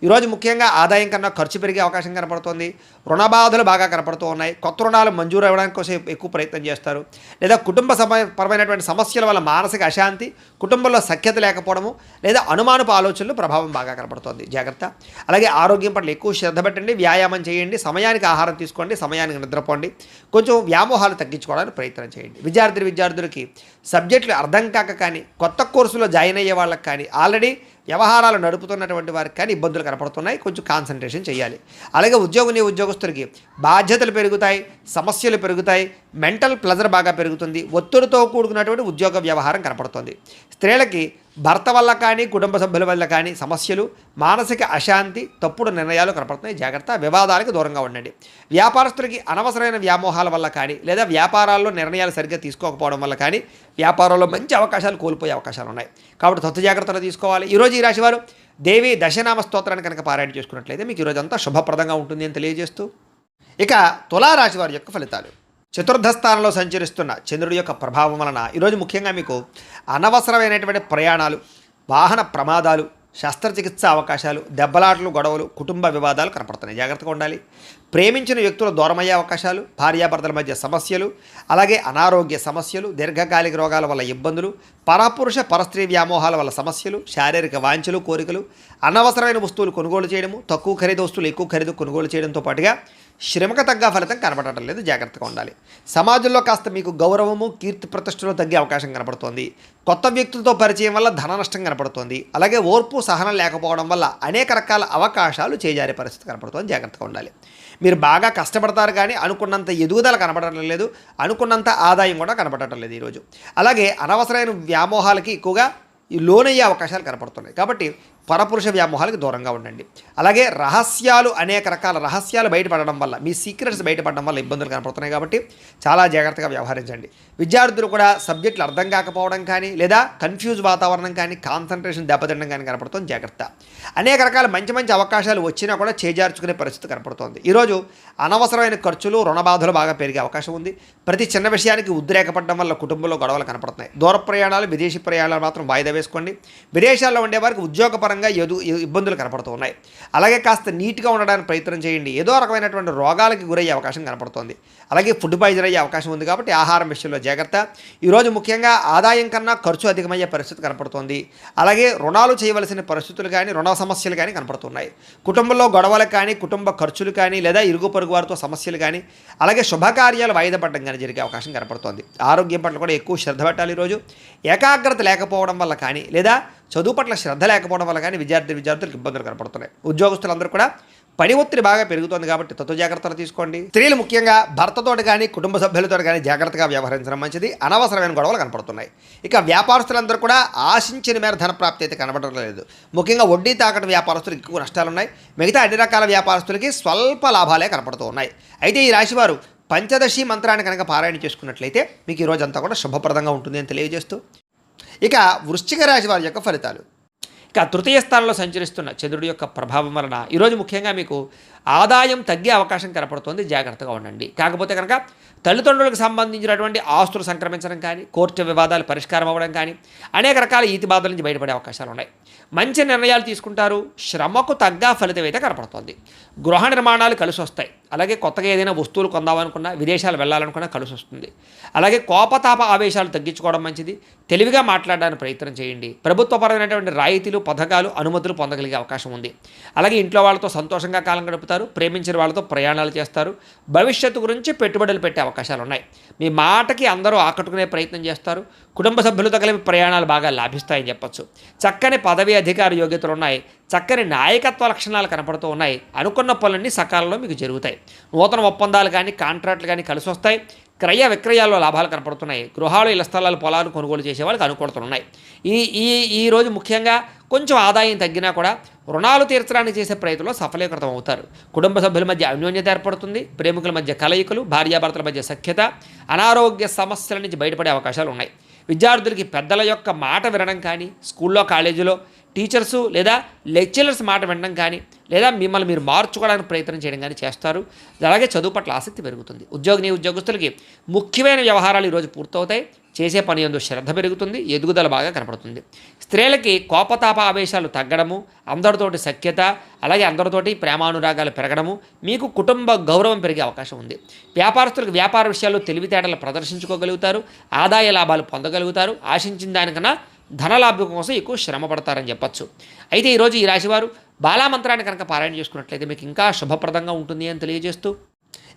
ఈరోజు ముఖ్యంగా ఆదాయం కన్నా ఖర్చు పెరిగే అవకాశం కనపడుతోంది. రుణ బాధలు బాగా కనపడుతూ ఉన్నాయి. కొత్త రుణాలు మంజూరు అవ్వడానికి కోసం ఎక్కువ ప్రయత్నం చేస్తారు. లేదా కుటుంబ పరమైనటువంటి సమస్యల వల్ల మానసిక అశాంతి, కుటుంబంలో సఖ్యత లేకపోవడము, లేదా అనుమానపు ఆలోచనలు ప్రభావం బాగా కనపడుతోంది. జాగ్రత్త. అలాగే ఆరోగ్యం పట్ల ఎక్కువ శ్రద్ధ పెట్టండి. వ్యాయామం చేయండి. సమయానికి ఆహారం తీసుకోండి. సమయానికి నిద్రపోండి. కొంచెం వ్యామోహాలు తగ్గించుకోవడానికి ప్రయత్నం చేయండి. విద్యార్థులకి సబ్జెక్టులు అర్థం కాక కానీ, కొత్త కోర్సులో జాయిన్ అయ్యే వాళ్ళకి కానీ, ఆల్రెడీ వ్యవహారాలు నడుపుతున్నటువంటి వారికి కానీ ఇబ్బందులు కనపడుతున్నాయి. కొంచెం కాన్సన్ట్రేషన్ చేయాలి. అలాగే ఉద్యోగస్తులకి బాధ్యతలు పెరుగుతాయి, సమస్యలు పెరుగుతాయి, మెంటల్ ప్లెజర్ బాగా పెరుగుతుంది, ఒత్తిడితో కూడుకున్నటువంటి ఉద్యోగ వ్యవహారం కనపడుతుంది. స్త్రీలకి భర్త వల్ల కానీ కుటుంబ సభ్యుల వల్ల కానీ సమస్యలు, మానసిక అశాంతి, తప్పుడు నిర్ణయాలు కనపడుతున్నాయి. జాగ్రత్త. వివాదాలకు దూరంగా ఉండండి. వ్యాపారస్తులకి అనవసరమైన వ్యామోహాల వల్ల కానీ, లేదా వ్యాపారాల్లో నిర్ణయాలు సరిగ్గా తీసుకోకపోవడం వల్ల కానీ వ్యాపారంలో మంచి అవకాశాలు కోల్పోయే అవకాశాలు ఉన్నాయి. కాబట్టి తొత్తు జాగ్రత్తలు తీసుకోవాలి. ఈరోజు ఈ రాశివారు దేవి దశనామ స్తోత్రాన్ని కనుక పారాయణ చేసుకున్నట్లయితే మీకు ఈరోజు అంతా శుభప్రదంగా ఉంటుంది అని తెలియజేస్తూ, ఇక తులారాశి వారి యొక్క ఫలితాలు. చతుర్థ స్థానంలో సంచరిస్తున్న చంద్రుడి యొక్క ప్రభావం వలన ఈరోజు ముఖ్యంగా మీకు అనవసరమైనటువంటి ప్రయాణాలు, వాహన ప్రమాదాలు, శస్త్రచికిత్స అవకాశాలు, దెబ్బలాటలు, గొడవలు, కుటుంబ వివాదాలు కనపడుతున్నాయి. జాగ్రత్తగా ఉండాలి. ప్రేమించిన వ్యక్తులు దూరమయ్యే అవకాశాలు, భార్యాభర్తల మధ్య సమస్యలు, అలాగే అనారోగ్య సమస్యలు, దీర్ఘకాలిక రోగాల వల్ల ఇబ్బందులు, పరపురుష పరస్త్రీ వ్యామోహాల వల్ల సమస్యలు, శారీరక వాంఛలు, కోరికలు, అనవసరమైన వస్తువులు కొనుగోలు చేయడము, తక్కువ ఖరీదు వస్తువులు ఎక్కువ ఖరీదు కొనుగోలు చేయడంతో పాటుగా శ్రమకు తగ్గ ఫలితం కనపడటం లేదు. జాగ్రత్తగా ఉండాలి. సమాజంలో కాస్త మీకు గౌరవము, కీర్తి ప్రతిష్టలు తగ్గే అవకాశం కనపడుతోంది. కొత్త వ్యక్తులతో పరిచయం వల్ల ధన నష్టం కనపడుతోంది. అలాగే ఓర్పు సహనం లేకపోవడం వల్ల అనేక రకాల అవకాశాలు చేజారే పరిస్థితి కనపడుతోంది. జాగ్రత్తగా ఉండాలి. మీరు బాగా కష్టపడతారు కానీ అనుకున్నంత ఎదుగుదల కనపడటం లేదు, అనుకున్నంత ఆదాయం కూడా కనపడటం లేదు ఈరోజు. అలాగే అనవసరమైన వ్యామోహాలకి ఎక్కువగా లోనయ్యే అవకాశాలు కనపడుతున్నాయి. కాబట్టి పరపురుష వ్యామోహాలకు దూరంగా ఉండండి. అలాగే అనేక రకాల రహస్యాలు బయటపడడం వల్ల, మీ సీక్రెట్స్ బయటపడడం వల్ల ఇబ్బందులు కనపడుతున్నాయి. కాబట్టి చాలా జాగ్రత్తగా వ్యవహరించండి. విద్యార్థులు కూడా సబ్జెక్టులు అర్థం కాకపోవడం కానీ, లేదా కన్ఫ్యూజ్ వాతావరణం కానీ, కాన్సన్ట్రేషన్ దెబ్బతినడం కానీ కనపడుతుంది. జాగ్రత్త. అనేక రకాల మంచి అవకాశాలు వచ్చినా కూడా చేజార్చుకునే పరిస్థితి కనపడుతోంది. ఈరోజు అనవసరమైన ఖర్చులు, రుణబాధలు బాగా పెరిగే అవకాశం ఉంది. ప్రతి చిన్న విషయానికి ఉద్రేకపడడం వల్ల కుటుంబంలో గొడవలు కనపడుతున్నాయి. దూర ప్రయాణాలు, విదేశీ ప్రయాణాలు మాత్రం వాయిదా వేసుకోండి. విదేశాల్లో ఉండేవారికి ఉద్యోగపరంగా ఇబ్బందులు కనపడుతూ ఉన్నాయి. అలాగే కాస్త నీట్గా ఉండడానికి ప్రయత్నం చేయండి. ఏదో రకమైనటువంటి రోగాలకి గురయ్యే అవకాశం కనపడుతోంది. అలాగే ఫుడ్ పాయిజన్ అయ్యే అవకాశం ఉంది. కాబట్టి ఆహారం విషయంలో జాగ్రత్త. ఈరోజు ముఖ్యంగా ఆదాయం కన్నా ఖర్చు అధికమయ్యే పరిస్థితి కనపడుతోంది. అలాగే రుణాలు చేయవలసిన పరిస్థితులు కానీ, రుణ సమస్యలు కానీ కనపడుతున్నాయి. కుటుంబంలో గొడవలు కానీ, కుటుంబ ఖర్చులు కానీ, లేదా ఇరుగు పొరుగు వారితో సమస్యలు కానీ, అలాగే శుభకార్యాలు వాయిదా పడడం కానీ జరిగే అవకాశం కనపడుతోంది. ఆరోగ్యం పట్ల కూడా ఎక్కువ శ్రద్ధ పెట్టాలి. ఈరోజు ఏకాగ్రత లేకపోవడం వల్ల కానీ, లేదా చదువు పట్ల శ్రద్ధ లేకపోవడం వల్ల కానీ విద్యార్థులకు ఇబ్బందులు కనపడుతున్నాయి. ఉద్యోగస్తులందరూ కూడా పని ఒత్తిడి బాగా పెరుగుతోంది. కాబట్టి తత్వ జాగ్రత్తలు తీసుకోండి. స్త్రీలు ముఖ్యంగా భర్తతోటి కానీ, కుటుంబ సభ్యులతో కానీ జాగ్రత్తగా వ్యవహరించడం మంచిది. అనవసరమైన గొడవలు కనపడుతున్నాయి. ఇక వ్యాపారస్తులందరూ కూడా ఆశించిన మేర ధన ప్రాప్తి అయితే కనపడడం లేదు. ముఖ్యంగా వడ్డీ తాకట్టు వ్యాపారస్తులకు ఎక్కువ నష్టాలు ఉన్నాయి. మిగతా అన్ని రకాల వ్యాపారస్తులకి స్వల్ప లాభాలే కనపడుతూ ఉన్నాయి. అయితే ఈ రాశివారు పంచదశి మంత్రాన్ని కనుక పారాయణ చేసుకున్నట్లయితే మీకు ఈ రోజంతా కూడా శుభప్రదంగా ఉంటుంది అని తెలియజేస్తూ, ఇక వృశ్చిక రాశి వారి యొక్క ఫలితాలు. ఇక తృతీయ స్థానంలో సంచరిస్తున్న చంద్రుడి యొక్క ప్రభావం వలన ఈరోజు ముఖ్యంగా మీకు ఆదాయం తగ్గే అవకాశం కనపడుతుంది. జాగ్రత్తగా ఉండండి. కాకపోతే కనుక తల్లిదండ్రులకు సంబంధించినటువంటి ఆస్తులు సంక్రమించడం కానీ, కోర్టు వివాదాలు పరిష్కారం అవ్వడం కానీ, అనేక రకాల ఈతి బాధల నుంచి బయటపడే అవకాశాలు ఉన్నాయి. మంచి నిర్ణయాలు తీసుకుంటారు, శ్రమకు తగ్గ ఫలితం అయితే కనపడుతుంది. గృహ నిర్మాణాలు కలిసి వస్తాయి. అలాగే కొత్తగా ఏదైనా వస్తువులు కొందామనుకున్నా, విదేశాలు వెళ్ళాలనుకున్నా కలిసి వస్తుంది. అలాగే కోపతాప ఆవేశాలు తగ్గించుకోవడం మంచిది. తెలివిగా మాట్లాడడానికి ప్రయత్నం చేయండి. ప్రభుత్వపరమైనటువంటి రాయితీలు, పథకాలు, అనుమతులు పొందగలిగే అవకాశం ఉంది. అలాగే ఇంట్లో వాళ్ళతో సంతోషంగా కాలం గడుపుతారు. ప్రేమించిన వాళ్ళతో ప్రయాణాలు చేస్తారు. భవిష్యత్తు గురించి పెట్టుబడులు పెట్టే అవకాశాలు ఉన్నాయి. మీ మాటకి అందరూ ఆకట్టుకునే ప్రయత్నం చేస్తారు. కుటుంబ సభ్యులతో కలిపి ప్రయాణాలు బాగా లాభిస్తాయని చెప్పొచ్చు. చక్కని పదవి అధికార యోగ్యతలు ఉన్నాయి. చక్కని నాయకత్వ లక్షణాలు కనపడుతూ ఉన్నాయి. అనుకున్న పనులన్నీ సకాలంలో మీకు జరుగుతాయి. నూతన ఒప్పందాలు కానీ, కాంట్రాక్టులు కానీ కలిసి వస్తాయి. క్రయ విక్రయాల్లో లాభాలు కనపడుతున్నాయి. గృహాలు, ఇళ్ల స్థలాలు, పొలాలు కొనుగోలు చేసే వాళ్ళకి అనుకూలతలున్నాయి. ఈ ఈ ఈరోజు ముఖ్యంగా కొంచెం ఆదాయం తగ్గినా కూడా రుణాలు తీర్చడానికి చేసే ప్రయత్నంలో సఫలీకృతం అవుతారు. కుటుంబ సభ్యుల మధ్య అన్యోన్యత ఏర్పడుతుంది. ప్రేమికుల మధ్య కలయికలు, భార్యాభర్తల మధ్య సఖ్యత, అనారోగ్య సమస్యల నుంచి బయటపడే అవకాశాలు ఉన్నాయి. విద్యార్థులకి పెద్దల యొక్క మాట వినడం కానీ, స్కూల్లో, కాలేజీలో టీచర్సు లేదా లెక్చరర్స్ మాట వినడం కానీ, లేదా మిమ్మల్ని మీరు మార్చుకోవడానికి ప్రయత్నం చేయడం కానీ చేస్తారు. అలాగే చదువు పట్ల ఆసక్తి పెరుగుతుంది. ఉద్యోగస్తులకి ముఖ్యమైన వ్యవహారాలు ఈరోజు పూర్తవుతాయి. చేసే పని యందు శ్రద్ధ పెరుగుతుంది. ఎదుగుదల బాగా కనపడుతుంది. స్త్రీలకి కోపతాప ఆవేశాలు తగ్గడము, అందరితోటి సఖ్యత, అలాగే అందరితోటి ప్రేమానురాగాలు పెరగడము, మీకు కుటుంబ గౌరవం పెరిగే అవకాశం ఉంది. వ్యాపారస్తులకు వ్యాపార విషయాల్లో తెలివితేటలు ప్రదర్శించుకోగలుగుతారు. ఆదాయ లాభాలు పొందగలుగుతారు. ఆశించిన దానికన్నా ధనలాభం కోసం ఎక్కువ శ్రమ పడతారని చెప్పచ్చు. అయితే ఈరోజు ఈ రాశివారు బాలామంత్రాన్ని కనుక పారాయణ చేసుకున్నట్లయితే మీకు ఇంకా శుభప్రదంగా ఉంటుంది అని తెలియజేస్తూ,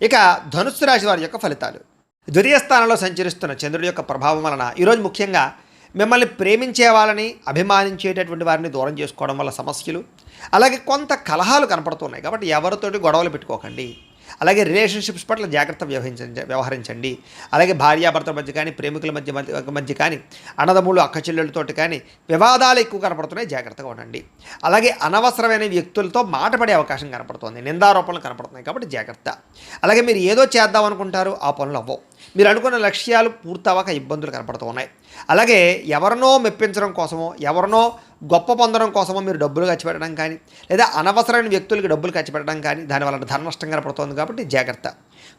ఇక ధనుస్సు రాశి వారి యొక్క ఫలితాలు. ద్వితీయ స్థానంలో సంచరిస్తున్న చంద్రుడి యొక్క ప్రభావం వలన ఈరోజు ముఖ్యంగా మిమ్మల్ని ప్రేమించే వాళ్ళని, అభిమానించేటటువంటి వారిని దూరం చేసుకోవడం వల్ల సమస్యలు, అలాగే కొంత కలహాలు కనపడుతున్నాయి. కాబట్టి ఎవరితోటి గొడవలు పెట్టుకోకండి. అలాగే రిలేషన్షిప్స్ పట్ల జాగ్రత్త వ్యవహరించండి. అలాగే భార్యాభర్తల మధ్య కానీ, ప్రేమికుల మధ్య కానీ, అన్నదమ్ములు, అక్క చెల్లెళ్ళతోటి కానీ వివాదాలు ఎక్కువ కనపడుతున్నాయి. జాగ్రత్తగా ఉండండి. అలాగే అనవసరమైన వ్యక్తులతో మాట పడే అవకాశం కనపడుతుంది. నిందారోపణలు కనపడుతున్నాయి. కాబట్టి జాగ్రత్త. అలాగే మీరు ఏదో చేద్దాం అనుకుంటారు, ఆ పనులు అవ్వవు. మీరు అనుకున్న లక్ష్యాలు పూర్తవక ఇబ్బందులు కనపడుతూ ఉన్నాయి. అలాగే ఎవరినో మెప్పించడం కోసమో, ఎవరినో గొప్ప పొందడం కోసమో మీరు డబ్బులు ఖర్చు పెట్టడం కానీ, లేదా అనవసరమైన వ్యక్తులకి డబ్బులు ఖర్చు పెట్టడం కానీ, దానివల్ల ధన నష్టం కనపడుతుంది. కాబట్టి జాగ్రత్త.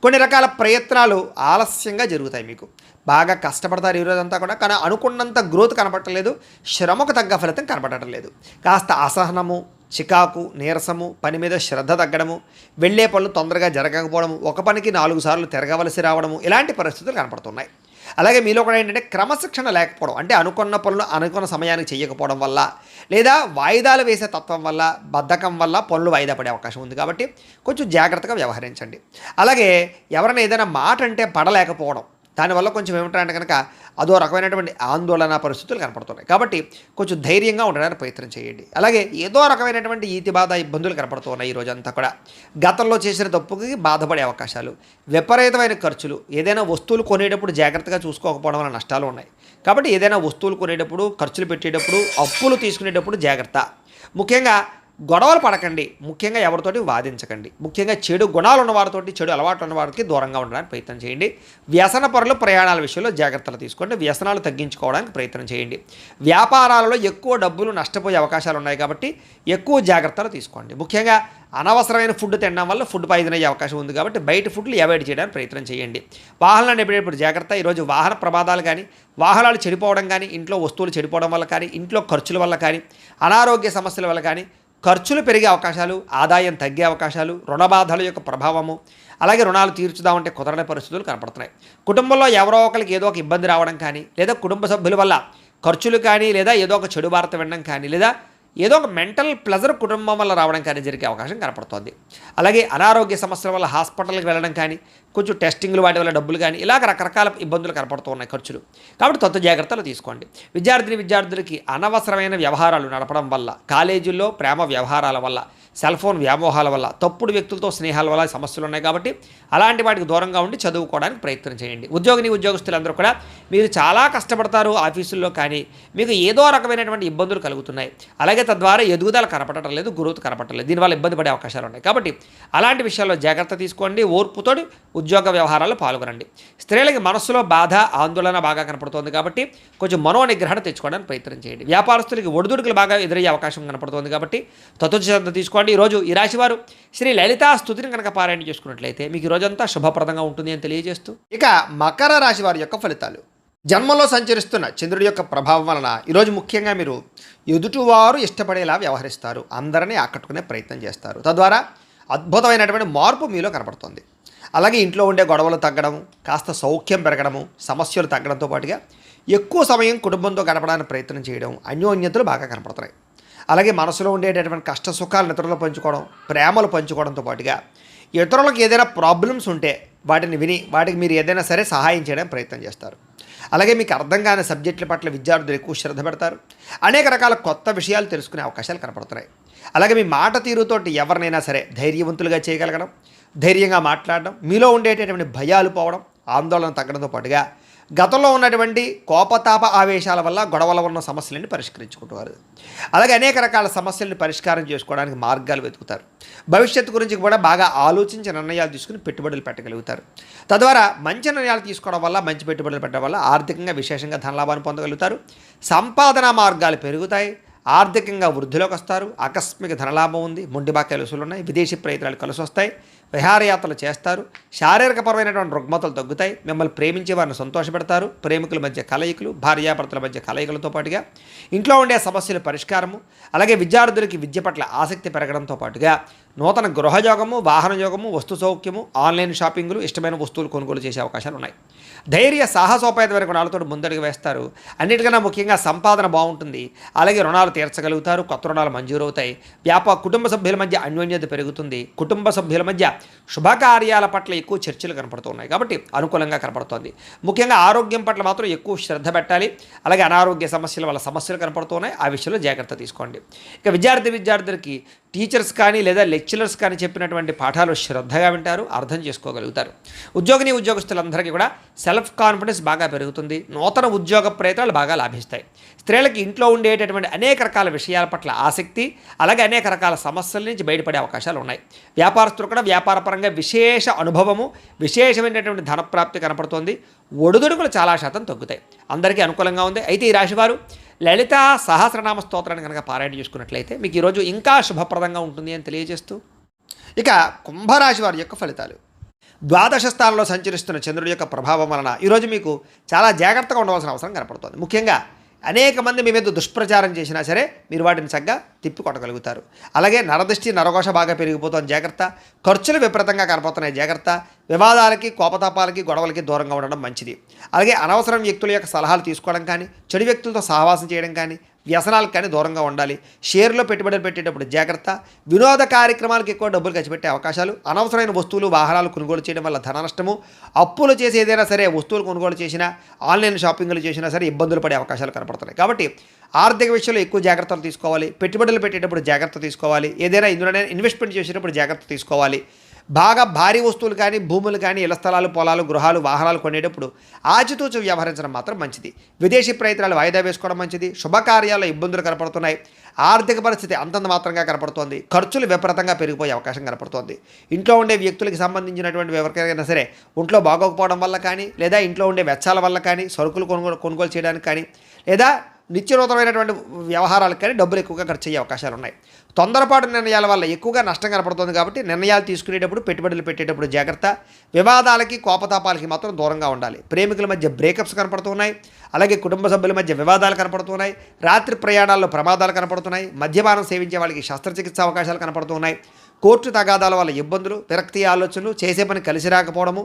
కొన్ని రకాల ప్రయత్నాలు ఆలస్యంగా జరుగుతాయి. మీకు బాగా కష్టపడతారు ఈరోజంతా కూడా, కానీ అనుకున్నంత గ్రోత్ కనపడలేదు. శ్రమకు తగ్గ ఫలితం కనపడటం లేదు. కాస్త అసహనము, చికాకు, నీరసము, పని మీద శ్రద్ధ తగ్గడము, వెళ్ళే పనులు తొందరగా జరగకపోవడము, ఒక పనికి 4 సార్లు తిరగవలసి రావడము, ఇలాంటి పరిస్థితులు కనపడుతున్నాయి. అలాగే మీలో కూడా ఏంటంటే క్రమశిక్షణ లేకపోవడం, అంటే అనుకున్న పనులు అనుకున్న సమయానికి చేయకపోవడం వల్ల, లేదా వాయిదాలు వేసే తత్వం వల్ల, బద్ధకం వల్ల పనులు వాయిదా పడే అవకాశం ఉంది. కాబట్టి కొంచెం జాగ్రత్తగా వ్యవహరించండి. అలాగే ఎవరైనా ఏదైనా మాట అంటే పడలేకపోవడం, దానివల్ల కొంచెం ఏమిటంటే కనుక అదో రకమైనటువంటి ఆందోళన పరిస్థితులు కనపడుతున్నాయి. కాబట్టి కొంచెం ధైర్యంగా ఉండడానికి ప్రయత్నం చేయండి. అలాగే ఏదో రకమైనటువంటి ఈతి బాధ, ఇబ్బందులు కనపడుతున్నాయి ఈ రోజంతా కూడా. గతంలో చేసిన తప్పుకి బాధపడే అవకాశాలు, విపరీతమైన ఖర్చులు, ఏదైనా వస్తువులు కొనేటప్పుడు జాగ్రత్తగా చూసుకోకపోవడం వల్ల నష్టాలు ఉన్నాయి. కాబట్టి ఏదైనా వస్తువులు కొనేటప్పుడు, ఖర్చులు పెట్టేటప్పుడు, అప్పులు తీసుకునేటప్పుడు జాగ్రత్త. ముఖ్యంగా గొడవలు పడకండి. ముఖ్యంగా ఎవరితోటి వాదించకండి. ముఖ్యంగా చెడు గుణాలు ఉన్నవారితోటి, చెడు అలవాట్లు ఉన్నవారికి దూరంగా ఉండడానికి ప్రయత్నం చేయండి. వ్యసన పరులు ప్రయాణాల విషయంలో జాగ్రత్తలు తీసుకోండి. వ్యసనాలు తగ్గించుకోవడానికి ప్రయత్నం చేయండి. వ్యాపారాలలో ఎక్కువ డబ్బులు నష్టపోయే అవకాశాలు ఉన్నాయి. కాబట్టి ఎక్కువ జాగ్రత్తలు తీసుకోండి. ముఖ్యంగా అనవసరమైన ఫుడ్ తినడం వల్ల ఫుడ్ పాయిజన్ అయ్యే అవకాశం ఉంది. కాబట్టి బయట ఫుడ్లు అవాయిడ్ చేయడానికి ప్రయత్నం చేయండి. వాహనాలు నడిపేటప్పుడు జాగ్రత్త. ఈరోజు వాహన ప్రమాదాలు కానీ, వాహనాలు చెడిపోవడం కానీ, ఇంట్లో వస్తువులు చెడిపోవడం వల్ల కానీ, ఇంట్లో ఖర్చుల వల్ల కానీ, అనారోగ్య సమస్యల వల్ల కానీ ఖర్చులు పెరిగే అవకాశాలు, ఆదాయం తగ్గే అవకాశాలు, రుణబాధల యొక్క ప్రభావము, అలాగే రుణాలు తీర్చుదామంటే కుదరని పరిస్థితులు కనపడుతున్నాయి. కుటుంబంలో ఎవరో ఒకరికి ఏదో ఒక ఇబ్బంది రావడం కానీ, లేదా కుటుంబ సభ్యుల వల్ల ఖర్చులు కానీ, లేదా ఏదో ఒక చెడు వార్త వినడం కానీ, లేదా ఏదో ఒక మెంటల్ ప్లెజర్ కుటుంబం వల్ల రావడం కానీ జరిగే అవకాశం కనపడుతోంది. అలాగే అనారోగ్య సమస్యల వల్ల హాస్పిటల్కి వెళ్ళడం కానీ, కొంచెం టెస్టింగ్లు వాటి వల్ల డబ్బులు కానీ, ఇలాగ రకరకాల ఇబ్బందులు కనపడుతూ ఉన్నాయి, ఖర్చులు. కాబట్టి కొత్త జాగ్రత్తలు తీసుకోండి. విద్యార్థులకి అనవసరమైన వ్యవహారాలు నడపడం వల్ల, కాలేజీల్లో ప్రేమ వ్యవహారాల వల్ల, సెల్ ఫోన్ వ్యామోహాల వల్ల, తప్పుడు వ్యక్తులతో స్నేహాల వల్ల సమస్యలు ఉన్నాయి. కాబట్టి అలాంటి వాటికి దూరంగా ఉండి చదువుకోవడానికి ప్రయత్నం చేయండి. ఉద్యోగస్తులందరూ కూడా మీరు చాలా కష్టపడతారు ఆఫీసుల్లో, కానీ మీకు ఏదో రకమైనటువంటి ఇబ్బందులు కలుగుతున్నాయి. అలాగే తద్వారా ఎదుగుదల కనపడటం లేదు, గ్రోత్ కనపడటం లేదు. దీనివల్ల ఇబ్బంది పడే అవకాశాలు ఉన్నాయి. కాబట్టి అలాంటి విషయాల్లో జాగ్రత్త తీసుకోండి. ఓర్పుతోటి ఉద్యోగ వ్యవహారాల్లో పాల్గొనండి. స్త్రీలకి మనస్సులో బాధ, ఆందోళన బాగా కనపడుతోంది. కాబట్టి కొంచెం మనోనిగ్రహణ తెచ్చుకోవడానికి ప్రయత్నం చేయండి. వ్యాపారస్తులకి ఒడిదుడుకులు బాగా ఎదురయ్యే అవకాశం కనపడుతోంది. కాబట్టి శ్రద్ధ తీసుకోండి. ఈరోజు ఈ రాశివారు శ్రీ లలితా స్తుతిని కనుక పారాయణ చేసుకున్నట్లయితే మీకు ఈ రోజంతా శుభప్రదంగా ఉంటుంది అని తెలియజేస్తూ, ఇక మకర రాశి వారి యొక్క ఫలితాలు. జన్మలో సంచరిస్తున్న చంద్రుడి యొక్క ప్రభావం వలన ఈరోజు ముఖ్యంగా మీరు ఎదుటివారు ఇష్టపడేలా వ్యవహరిస్తారు, అందరినీ ఆకట్టుకునే ప్రయత్నం చేస్తారు. తద్వారా అద్భుతమైనటువంటి మార్పు మీలో కనపడుతుంది. అలాగే ఇంట్లో ఉండే గొడవలు తగ్గడం, కాస్త సౌఖ్యం పెరగడము, సమస్యలు తగ్గడంతో పాటుగా ఎక్కువ సమయం కుటుంబంతో గడపడానికి ప్రయత్నం చేయడం, అన్యోన్యతలు బాగా కనపడుతున్నాయి. అలాగే మనసులో ఉండేటటువంటి కష్ట సుఖాలను ఇతరులు పంచుకోవడం, ప్రేమలు పంచుకోవడంతో పాటుగా ఇతరులకు ఏదైనా ప్రాబ్లమ్స్ ఉంటే వాటిని విని వాటికి మీరు ఏదైనా సరే సహాయం చేయడానికి ప్రయత్నం చేస్తారు. అలాగే మీకు అర్థం కాని సబ్జెక్టుల పట్ల విద్యార్థులు ఎక్కువ శ్రద్ధ పెడతారు. అనేక రకాల కొత్త విషయాలు తెలుసుకునే అవకాశాలు కనపడుతున్నాయి. అలాగే మీ మాట తీరుతోటి ఎవరినైనా సరే ధైర్యవంతులుగా చేయగలగడం, ధైర్యంగా మాట్లాడడం, మీలో ఉండేటటువంటి భయాలు పోవడం, ఆందోళన తగ్గడంతో పాటుగా గతంలో ఉన్నటువంటి కోపతాప ఆవేశాల వల్ల గొడవల ఉన్న సమస్యలను పరిష్కరించుకుంటారు. అలాగే అనేక రకాల సమస్యలను పరిష్కారం చేసుకోవడానికి మార్గాలు వెతుకుతారు. భవిష్యత్తు గురించి కూడా బాగా ఆలోచించి నిర్ణయాలు తీసుకుని పెట్టుబడులు పెట్టగలుగుతారు. తద్వారా మంచి నిర్ణయాలు తీసుకోవడం వల్ల, మంచి పెట్టుబడులు పెట్టడం వల్ల ఆర్థికంగా విశేషంగా ధనలాభాన్ని పొందగలుగుతారు. సంపాదన మార్గాలు పెరుగుతాయి. ఆర్థికంగా వృద్ధిలోకి వస్తారు. ఆకస్మిక ధనలాభం ఉంది. మొండి బాక్యాలు వసూలు ఉన్నాయి. విదేశీ ప్రయత్నాలు కలిసి వస్తాయి. విహారయాత్రలు చేస్తారు. శారీరకపరమైనటువంటి రుగ్మతలు తగ్గుతాయి. మిమ్మల్ని ప్రేమించే వారిని సంతోషపెడతారు. ప్రేమికుల మధ్య కలయికలు, భార్యాభర్తల మధ్య కలయికలతో పాటుగా ఇంట్లో ఉండే సమస్యల పరిష్కారము, అలాగే విద్యార్థులకి విద్య పట్ల ఆసక్తి పెరగడంతో పాటుగా నూతన గృహయోగము, వాహన యోగము, వస్తు సౌఖ్యము, ఆన్లైన్ షాపింగ్లు, ఇష్టమైన వస్తువులు కొనుగోలు చేసే అవకాశాలు ఉన్నాయి. ధైర్య సాహసోపేతమైన గుణాలతో ముందడుగు వేస్తారు. అన్నిటికన్నా ముఖ్యంగా సంపాదన బాగుంటుంది. అలాగే రుణాలు తీర్చగలుగుతారు. కొత్త రుణాలు మంజూరవుతాయి. కుటుంబ సభ్యుల మధ్య అన్యోన్యత పెరుగుతుంది. కుటుంబ సభ్యుల మధ్య శుభకార్యాల పట్ల ఎక్కువ చర్చలు కనపడుతున్నాయి కాబట్టి అనుకూలంగా కనపడుతోంది. ముఖ్యంగా ఆరోగ్యం పట్ల మాత్రం ఎక్కువ శ్రద్ధ పెట్టాలి. అలాగే అనారోగ్య సమస్యల వల్ల సమస్యలు కనపడుతున్నాయి. ఆ విషయంలో జాగ్రత్త తీసుకోండి. ఇక విద్యార్థులకి టీచర్స్ కానీ లేదా లెక్చరర్స్ కానీ చెప్పినటువంటి పాఠాలు శ్రద్ధగా వింటారు, అర్థం చేసుకోగలుగుతారు. ఉద్యోగస్తులందరికీ కూడా సెల్ఫ్ కాన్ఫిడెన్స్ బాగా పెరుగుతుంది. నూతన ఉద్యోగ ప్రయత్నాలు బాగా లాభిస్తాయి. స్త్రీలకి ఇంట్లో ఉండేటటువంటి అనేక రకాల విషయాల పట్ల ఆసక్తి, అలాగే అనేక రకాల సమస్యల నుంచి బయటపడే అవకాశాలు ఉన్నాయి. వ్యాపారస్తులు కూడా వ్యాపారపరంగా విశేష అనుభవము, విశేషమైనటువంటి ధనప్రాప్తి కనపడుతోంది. ఒడిదుడుకులు చాలా శాతం తగ్గుతాయి. అందరికీ అనుకూలంగా ఉంది. అయితే ఈ రాశివారు లలిత సహస్రనామ స్తోత్రాన్ని కనుక పారాయణ చేసుకున్నట్లయితే మీకు ఈరోజు ఇంకా శుభప్రదంగా ఉంటుంది అని తెలియజేస్తూ, ఇక కుంభరాశి వారి యొక్క ఫలితాలు. ద్వాదశ స్థానంలో సంచరిస్తున్న చంద్రుడి యొక్క ప్రభావం వలన ఈరోజు మీకు చాలా జాగ్రత్తగా ఉండవలసిన అవసరం కనపడుతుంది. ముఖ్యంగా అనేక మంది మీ మీద దుష్ప్రచారం చేసినా సరే మీరు వాటిని చక్కగా తిప్పికొట్టగలుగుతారు. అలాగే నరదృష్టి, నరఘోష బాగా పెరిగిపోతుంది, జాగ్రత్త. ఖర్చులు విపరీతంగా కనపడుతున్నాయి, జాగ్రత్త. వివాదాలకి, కోపతాపాలకి, గొడవలకి దూరంగా ఉండడం మంచిది. అలాగే అనవసరం వ్యక్తుల యొక్క సలహాలు తీసుకోవడం కానీ, చెడు వ్యక్తులతో సహవాసం చేయడం కానీ, వ్యసనాలకు కానీ దూరంగా ఉండాలి. షేర్లో పెట్టుబడులు పెట్టేటప్పుడు జాగ్రత్త. వినోద కార్యక్రమాలకు ఎక్కువ డబ్బులు ఖర్చు పెట్టే అవకాశాలు, అనవసరమైన వస్తువులు, వాహనాలు కొనుగోలు చేయడం వల్ల ధన నష్టము, అప్పులు చేసి ఏదైనా సరే వస్తువులు కొనుగోలు చేసినా, ఆన్లైన్ షాపింగ్లు చేసినా సరే ఇబ్బందులు పడే అవకాశాలు కనపడుతున్నాయి. కాబట్టి ఆర్థిక విషయంలో ఎక్కువ జాగ్రత్తలు తీసుకోవాలి. పెట్టుబడులు పెట్టేటప్పుడు జాగ్రత్త తీసుకోవాలి. ఏదైనా ఇందులోనే ఇన్వెస్ట్మెంట్ చేసేటప్పుడు జాగ్రత్త తీసుకోవాలి. బాగా భారీ వస్తువులు కానీ, భూములు కానీ, ఇళ్ల స్థలాలు, పొలాలు, గృహాలు, వాహనాలు కొనేటప్పుడు ఆచితూచి వ్యవహరించడం మాత్రం మంచిది. విదేశీ ప్రయత్నాలు వాయిదా వేసుకోవడం మంచిది. శుభకార్యాల్లో ఇబ్బందులు కనపడుతున్నాయి. ఆర్థిక పరిస్థితి అంతంత మాత్రంగా కనపడుతోంది. ఖర్చులు విపరీతంగా పెరిగిపోయే అవకాశం కనపడుతోంది. ఇంట్లో ఉండే వ్యక్తులకి సంబంధించినటువంటి ఎవరికైనా సరే ఒంట్లో బాగోకపోవడం వల్ల కానీ, లేదా ఇంట్లో ఉండే వెచ్చాల వల్ల కానీ, సరుకులు కొనుగోలు చేయడానికి కానీ, లేదా నిత్యనూతనమైనటువంటి వ్యవహారాలకు కానీ డబ్బులు ఎక్కువగా ఖర్చు అయ్యే అవకాశాలు ఉన్నాయి. తొందరపాటు నిర్ణయాల వల్ల ఎక్కువగా నష్టం కనపడుతుంది కాబట్టి నిర్ణయాలు తీసుకునేటప్పుడు, పెట్టుబడులు పెట్టేటప్పుడు జాగ్రత్త. వివాదాలకి, కోపతాపాలకి మాత్రం దూరంగా ఉండాలి. ప్రేమికుల మధ్య బ్రేకప్స్ కనపడుతున్నాయి. అలాగే కుటుంబ సభ్యుల మధ్య వివాదాలు కనపడుతున్నాయి. రాత్రి ప్రయాణాల్లో ప్రమాదాలు కనపడుతున్నాయి. మద్యపానం సేవించే వాళ్ళకి శస్త్రచికిత్స అవకాశాలు కనపడుతున్నాయి. కోర్టు తగాదాల వల్ల ఇబ్బందులు, విరక్తి ఆలోచనలు, చేసే పని కలిసి రాకపోవడము,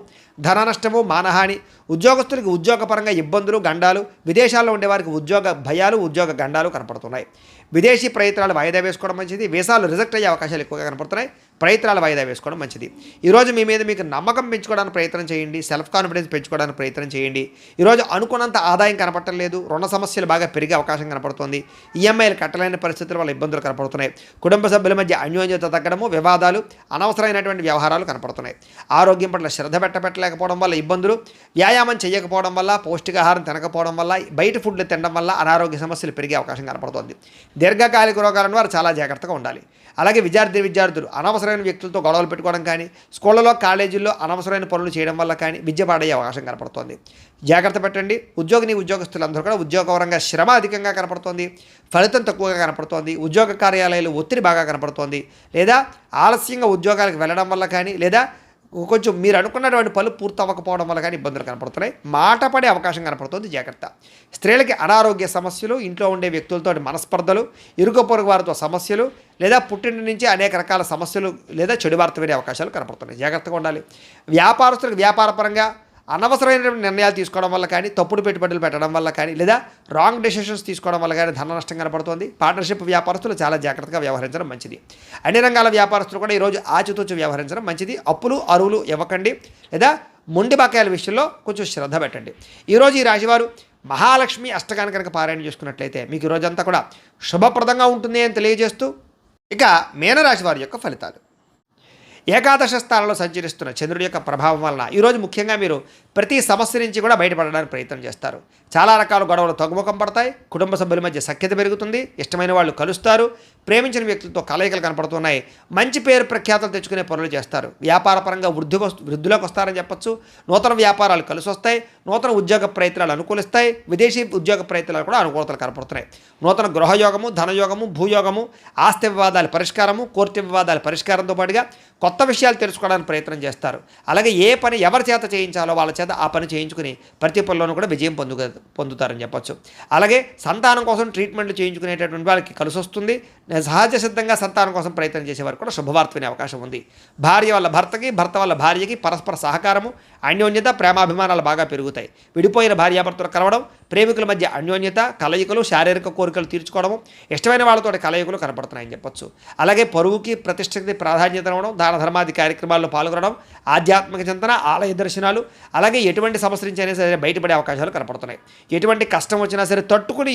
ధన నష్టము, మానహాని, ఉద్యోగస్తులకి ఉద్యోగపరంగా ఇబ్బందులు, గండాలు, విదేశాల్లో ఉండేవారికి ఉద్యోగ భయాలు, ఉద్యోగ గండాలు కనపడుతున్నాయి. విదేశీ ప్రయత్నాలు వాయిదా వేసుకోవడం మంచిది. వీసాలు రిజెక్ట్ అయ్యే అవకాశాలు ఎక్కువగా కనపడుతున్నాయి. ప్రయత్నాలు వాయిదా వేసుకోవడం మంచిది. ఈరోజు మీ మీద మీకు నమ్మకం పెంచుకోవడానికి ప్రయత్నం చేయండి. సెల్ఫ్ కాన్ఫిడెన్స్ పెంచుకోవడానికి ప్రయత్నం చేయండి. ఈరోజు అనుకున్నంత ఆదాయం కనపడటం లేదు. రుణ సమస్యలు బాగా పెరిగే అవకాశం కనపడుతుంది. ఈఎంఐలు కట్టలేని పరిస్థితుల వల్ల ఇబ్బందులు కనపడుతున్నాయి. కుటుంబ సభ్యుల మధ్య అన్యోన్యత తగ్గడము, వివాదాలు, అనవసరమైనటువంటి వ్యవహారాలు కనపడుతున్నాయి. ఆరోగ్యం పట్ల శ్రద్ధ పెట్టలేకపోవడం వల్ల ఇబ్బందులు, వ్యాయామం చేయకపోవడం వల్ల, పౌష్టికాహారం తినకపోవడం వల్ల, బయట ఫుడ్లు తినడం వల్ల అనారోగ్య సమస్యలు పెరిగే అవకాశం కనపడుతుంది. దీర్ఘకాలిక రోగాలను వారు చాలా జాగ్రత్తగా ఉండాలి. అలాగే విద్యార్థులు అనవసరమైన వ్యక్తులతో గొడవలు పెట్టుకోవడం కానీ, స్కూళ్ళలో, కాలేజీల్లో అనవసరమైన పనులు చేయడం వల్ల కానీ విద్య పాడయ్యే అవకాశం కనపడుతోంది. జాగ్రత్త పెట్టండి. ఉద్యోగస్తులందరూ కూడా ఉద్యోగపరంగా శ్రమ అధికంగా కనపడుతోంది. ఫలితం తక్కువగా కనపడుతోంది. ఉద్యోగ కార్యాలయాలు ఒత్తిడి బాగా కనపడుతోంది. లేదా ఆలస్యంగా ఉద్యోగాలకు వెళ్ళడం వల్ల కానీ, లేదా కొంచెం మీరు అనుకున్నటువంటి పనులు పూర్తి అవ్వకపోవడం వల్ల కానీ ఇబ్బందులు కనపడుతున్నాయి. మాట పడే అవకాశం కనపడుతుంది, జాగ్రత్త. స్త్రీలకి అనారోగ్య సమస్యలు, ఇంట్లో ఉండే వ్యక్తులతో మనస్పర్ధలు, ఇరుగు పొరుగు వారితో సమస్యలు, లేదా పుట్టింటి నుంచి అనేక రకాల సమస్యలు లేదా చెడు వార్త వినే అవకాశాలు కనపడుతున్నాయి. జాగ్రత్తగా ఉండాలి. వ్యాపారస్తులకు వ్యాపారపరంగా అనవసరమైనటువంటి నిర్ణయాలు తీసుకోవడం వల్ల కానీ, తప్పుడు పెట్టుబడులు పెట్టడం వల్ల కానీ, లేదా రాంగ్ డెసిషన్స్ తీసుకోవడం వల్ల కానీ ధన నష్టం కనపడుతుంది. పార్ట్నర్షిప్ వ్యాపారస్తులు చాలా జాగ్రత్తగా వ్యవహరించడం మంచిది. అన్ని రంగాల వ్యాపారస్తులు కూడా ఈరోజు ఆచితూచి వ్యవహరించడం మంచిది. అప్పులు అరువులు ఇవ్వకండి, లేదా మొండి బకాయిల విషయంలో కొంచెం శ్రద్ధ పెట్టండి. ఈరోజు ఈ రాశివారు మహాలక్ష్మి అష్టకాన్ని కనుక పారాయణ చేసుకున్నట్లయితే మీకు ఈ రోజంతా కూడా శుభప్రదంగా ఉంటుంది అని తెలియజేస్తూ, ఇక మీనరాశి వారి యొక్క ఫలితాలు. ఏకాదశ స్థానంలో సంచరిస్తున్న చంద్రుడి యొక్క ప్రభావం వలన ఈరోజు ముఖ్యంగా మీరు ప్రతి సమస్య నుంచి కూడా బయటపడడానికి ప్రయత్నం చేస్తారు. చాలా రకాల గొడవలు తగ్గుముఖం పడతాయి. కుటుంబ సభ్యుల మధ్య సఖ్యత పెరుగుతుంది. ఇష్టమైన వాళ్ళు కలుస్తారు. ప్రేమించిన వ్యక్తులతో కలయికలు కనపడుతున్నాయి. మంచి పేరు ప్రఖ్యాతలు తెచ్చుకునే పనులు చేస్తారు. వ్యాపారపరంగా వృద్ధిలోకి వస్తారని చెప్పొచ్చు. నూతన వ్యాపారాలు కలిసి వస్తాయి. నూతన ఉద్యోగ ప్రయత్నాలు అనుకూలిస్తాయి. విదేశీ ఉద్యోగ ప్రయత్నాలు కూడా అనుకూలతలు కనపడుతున్నాయి. నూతన గృహయోగము, ధనయోగము, భూయోగము, ఆస్తి వివాదాల పరిష్కారము, కోర్టు వివాదాల పరిష్కారంతో పాటుగా కొత్త విషయాలు తెలుసుకోవడానికి ప్రయత్నం చేస్తారు. అలాగే ఏ పని ఎవరి చేత చేయించాలో వాళ్ళ చేత ఆ పని చేయించుకుని ప్రతి పనిలోనూ కూడా విజయం పొందుతారని చెప్పొచ్చు. అలాగే సంతానం కోసం ట్రీట్మెంట్లు చేయించుకునేటటువంటి వాళ్ళకి కలిసి వస్తుంది. సహజ సిద్ధంగా సంతానం కోసం ప్రయత్నం చేసేవారు కూడా శుభవార్త వినే అవకాశం ఉంది. భార్య వల్ల భర్తకి, భర్త వల్ల భార్యకి పరస్పర సహకారము, అన్యోన్యత, ప్రేమాభిమానాలు బాగా పెరుగుతాయి. విడిపోయిన భార్యాభర్తలు కలవడం, ప్రేమికుల మధ్య అన్యోన్యత, కలయికలు, శారీరక కోరికలు తీర్చుకోవడము, ఇష్టమైన వాళ్ళతో కలయికలు కనపడుతున్నాయని చెప్పొచ్చు. అలాగే పరువుకి ప్రతిష్టకి ప్రాధాన్యత ఇవ్వడం, దాన ధర్మాది కార్యక్రమాల్లో పాల్గొనడం, ఆధ్యాత్మిక చింతన, ఆలయ దర్శనాలు, అలాగే ఎటువంటి సమస్య నుంచి అయినా సరే బయటపడే అవకాశాలు కనపడుతున్నాయి. ఎటువంటి కష్టం వచ్చినా సరే తట్టుకుని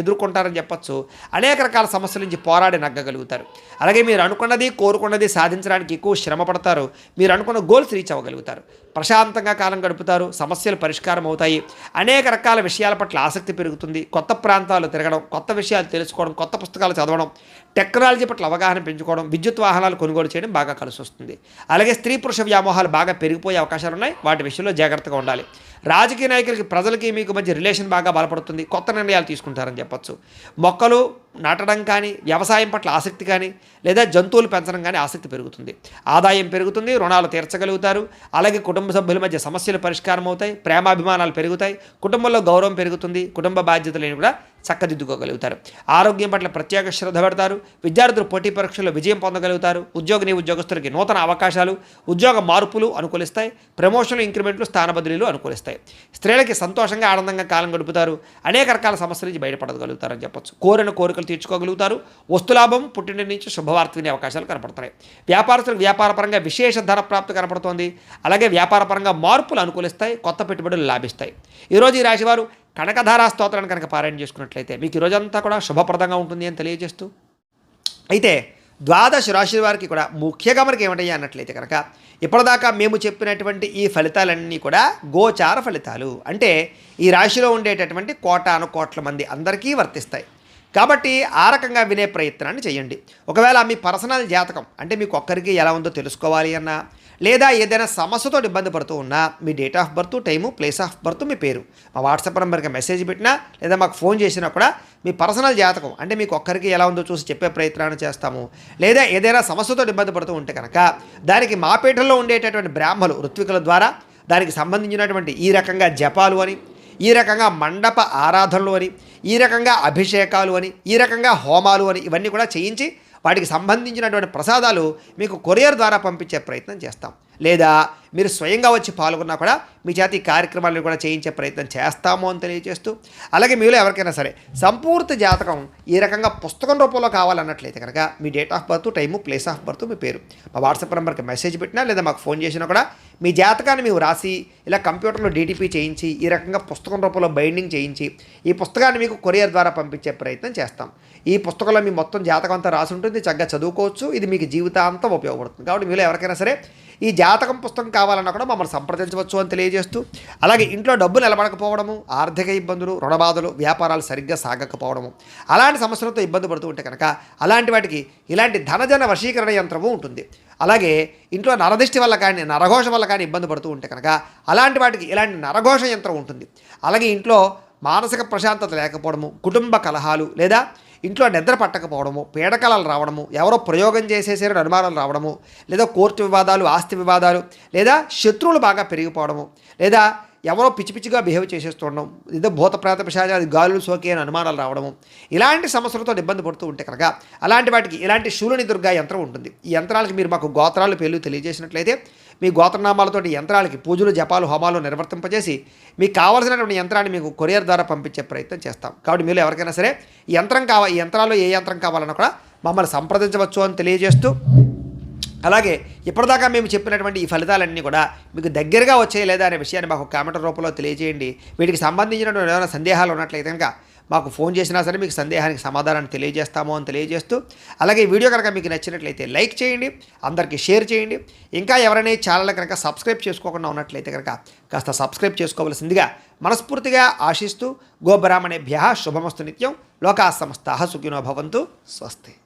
ఎదుర్కొంటారని చెప్పొచ్చు. అనేక రకాల సమస్యల నుంచి పోరాడి నగ్గగలుగుతారు. అలాగే మీరు అనుకున్నది కోరుకున్నది సాధించడానికి ఎక్కువ శ్రమ పడతారు. మీరు అనుకున్న గోల్స్ రీచ్ అవ్వగలుగుతారు. ప్రశాంతంగా కాలం గడుపుతారు. సమస్యలు పరిష్కారం అవుతాయి. అనేక రకాల విషయాల పట్ల ఆసక్తి పెరుగుతుంది. కొత్త ప్రాంతాలు తిరగడం, కొత్త విషయాలు తెలుసుకోవడం, కొత్త పుస్తకాలు చదవడం, టెక్నాలజీ పట్ల అవగాహన పెంచుకోవడం, విద్యుత్ వాహనాలు కొనుగోలు చేయడం బాగా కలిసి వస్తుంది. అలాగే స్త్రీ పురుష వ్యామోహాలు బాగా పెరిగిపోయే అవకాశాలు ఉన్నాయి. వాటి విషయంలో జాగ్రత్తగా ఉండాలి. రాజకీయ నాయకులకి, ప్రజలకి మీకు మధ్య రిలేషన్ బాగా బలపడుతుంది. కొత్త నిర్ణయాలు తీసుకుంటారని చెప్పొచ్చు. మొక్కలు నాటడం కానీ, వ్యవసాయం పట్ల ఆసక్తి కానీ, లేదా జంతువులు పెంచడం కానీ ఆసక్తి పెరుగుతుంది. ఆదాయం పెరుగుతుంది. రుణాలు తీర్చగలుగుతారు. అలాగే కుటుంబ సభ్యుల మధ్య సమస్యలు పరిష్కారం అవుతాయి. ప్రేమాభిమానాలు పెరుగుతాయి. కుటుంబంలో గౌరవం పెరుగుతుంది. కుటుంబ బాధ్యతలను కూడా చక్కదిద్దుకోగలుగుతారు. ఆరోగ్యం పట్ల ప్రత్యేక శ్రద్ధ పెడతారు. విద్యార్థులు పోటీ పరీక్షల్లో విజయం పొందగలుగుతారు. ఉద్యోగస్తులకి నూతన అవకాశాలు, ఉద్యోగ మార్పులు అనుకూలిస్తాయి. ప్రమోషన్లు, ఇంక్రిమెంట్లు, స్థాన బదిలీలు అనుకూలిస్తాయి. స్త్రీలకి సంతోషంగా ఆనందంగా కాలం గడుపుతారు. అనేక రకాల సమస్యల నుంచి బయటపడగలుగుతారని చెప్పొచ్చు. కోరిన కోరికలు తీర్చుకోగలుగుతారు. వస్తులాభం, పుట్టింటి నుంచి శుభవార్త వినే అవకాశాలు కనపడుతున్నాయి. వ్యాపారస్తులకు వ్యాపారపరంగా విశేష ధన ప్రాప్తి కనపడుతోంది. అలాగే వ్యాపారపరంగా మార్పులు అనుకూలిస్తాయి. కొత్త పెట్టుబడులు లాభిస్తాయి. ఈరోజు ఈ రాశివారు కనకధారా స్తోత్రాన్ని కనుక పారాయణ చేసుకున్నట్లయితే మీకు ఈ రోజంతా కూడా శుభప్రదంగా ఉంటుంది అని తెలియజేస్తూ, అయితే ద్వాదశ రాశి వారికి కూడా ముఖ్యంగా మనకి ఏమిటయ్యా అన్నట్లయితే కనుక ఇప్పటిదాకా మేము చెప్పినటువంటి ఈ ఫలితాలన్నీ కూడా గోచార ఫలితాలు. అంటే ఈ రాశిలో ఉండేటటువంటి కోటాను కోట్ల మంది అందరికీ వర్తిస్తాయి. కాబట్టి ఆ రకంగా వినే ప్రయత్నాన్ని చేయండి. ఒకవేళ మీ పర్సనల్ జాతకం అంటే మీకు ఒక్కరికి ఎలా ఉందో తెలుసుకోవాలి అన్నా, లేదా ఏదైనా సమస్యతో ఇబ్బంది పడుతూ ఉన్నా మీ date of birth, time, place of birth, మీ పేరు మా వాట్సాప్ నెంబర్కి మెసేజ్ పెట్టినా లేదా మాకు ఫోన్ చేసినా కూడా మీ పర్సనల్ జాతకం అంటే మీకు ఒక్కరికి ఎలా ఉందో చూసి చెప్పే ప్రయత్నాన్ని చేస్తాము. లేదా ఏదైనా సమస్యతో ఇబ్బంది పడుతూ ఉంటే కనుక దానికి మా పీఠంలో ఉండేటటువంటి బ్రాహ్మలు, ఋత్వికుల ద్వారా దానికి సంబంధించినటువంటి ఈ రకంగా జపాలు అని, ఈ రకంగా మండప ఆరాధనలు అని, ఈ రకంగా అభిషేకాలు అని, ఈ రకంగా హోమాలు అని ఇవన్నీ కూడా చేయించి వాటికి సంబంధించినటువంటి ప్రసాదాలు మీకు కొరియర్ ద్వారా పంపించే ప్రయత్నం చేస్తాం. లేదా మీరు స్వయంగా వచ్చి పాల్గొన్నా కూడా మీ చేత ఈ కార్యక్రమాలను కూడా చేయించే ప్రయత్నం చేస్తాము అని తెలియజేస్తూ, అలాగే మీలో ఎవరికైనా సరే సంపూర్తి జాతకం ఈ రకంగా పుస్తకం రూపంలో కావాలన్నట్లయితే కనుక మీ date of birth, time, place of birth, మీ పేరు మా వాట్సాప్ నెంబర్కి మెసేజ్ పెట్టినా లేదా మాకు ఫోన్ చేసినా కూడా మీ జాతకాన్ని మేము రాసి ఇలా కంప్యూటర్లో డీటీపీ చేయించి ఈ రకంగా పుస్తకం రూపంలో బైండింగ్ చేయించి ఈ పుస్తకాన్ని మీకు కొరియర్ ద్వారా పంపించే ప్రయత్నం చేస్తాం. ఈ పుస్తకంలో మీ మొత్తం జాతకం అంతా రాసి ఉంటుంది. చక్కగా చదువుకోవచ్చు. ఇది మీకు జీవితాంతం ఉపయోగపడుతుంది. కాబట్టి మీలో ఎవరికైనా సరే ఈ జాతకం పుస్తకం కావాలన్నా కూడా మమ్మల్ని సంప్రదించవచ్చు అని తెలియజేస్తూ, అలాగే ఇంట్లో డబ్బు నిలబడకపోవడము, ఆర్థిక ఇబ్బందులు, రుణబాధలు, వ్యాపారాలు సరిగ్గా సాగకపోవడము, అలాంటి సమస్యలతో ఇబ్బంది పడుతూ ఉంటే కనుక అలాంటి వాటికి ఇలాంటి ధనజన వశీకరణ యంత్రము ఉంటుంది. అలాగే ఇంట్లో నరదిష్టి వల్ల కానీ, నరఘోష వల్ల కానీ ఇబ్బంది పడుతూ ఉంటే కనుక అలాంటి వాటికి ఇలాంటి నరఘోష యంత్రం ఉంటుంది. అలాగే ఇంట్లో మానసిక ప్రశాంతత లేకపోవడము, కుటుంబ కలహాలు, లేదా ఇంట్లో నిద్ర పట్టకపోవడము, పీడకలలు రావడము, ఎవరో ప్రయోగం చేసేసారని అనుమానాలు రావడము, లేదా కోర్టు వివాదాలు, ఆస్తి వివాదాలు, లేదా శత్రువులు బాగా పెరిగిపోవడము, లేదా ఎవరో పిచ్చి పిచ్చిగా బిహేవ్ చేసేస్తుండడం, ఏదో భూత ప్రేత పిశాచాది గాలులు సోకి అని అనుమానాలు రావడము, ఇలాంటి సమస్యలతో ఇబ్బంది పడుతూ ఉంటే కనుక అలాంటి వాటికి ఇలాంటి శూలని దుర్గా యంత్రం ఉంటుంది. ఈ యంత్రాలకి మీరు మాకు గోత్రాలు పేర్లు తెలియజేసినట్లయితే మీ గోత్రనామాలతోటి యంత్రాలకి పూజలు, జపాలు, హోమాలు నిర్వర్తింపజేసి మీకు కావాల్సినటువంటి యంత్రాన్ని మీకు కొరియర్ ద్వారా పంపించే ప్రయత్నం చేస్తాం. కాబట్టి మీరు ఎవరికైనా సరే ఈ యంత్రాల్లో ఏ యంత్రం కావాలన్నా కూడా మమ్మల్ని సంప్రదించవచ్చు అని తెలియజేస్తూ, అలాగే ఇప్పటిదాకా మేము చెప్పినటువంటి ఈ ఫలితాలన్నీ కూడా మీకు దగ్గరగా వచ్చాయి లేదా అనే విషయాన్ని మాకు కామెంట్ రూపంలో తెలియజేయండి. వీటికి సంబంధించినటువంటి ఏమైనా సందేహాలు ఉన్నట్లయితే కనుక మాకు ఫోన్ చేసినా సరే మీకు సందేహానికి సమాధానాన్ని తెలియజేస్తాము అని తెలియజేస్తూ, అలాగే ఈ వీడియో కనుక మీకు నచ్చినట్లయితే లైక్ చేయండి, అందరికీ షేర్ చేయండి. ఇంకా ఎవరైనా ఛానల్ కనుక సబ్స్క్రైబ్ చేసుకోకుండా ఉన్నట్లయితే కనుక కాస్త సబ్స్క్రైబ్ చేసుకోవాల్సిందిగా మనస్ఫూర్తిగా ఆశిస్తూ, గోబ్రాహ్మణేభ్యః శుభమస్తు నిత్యం. లోకాః సమస్తాః సుఖినో భవంతు. స్వస్తి.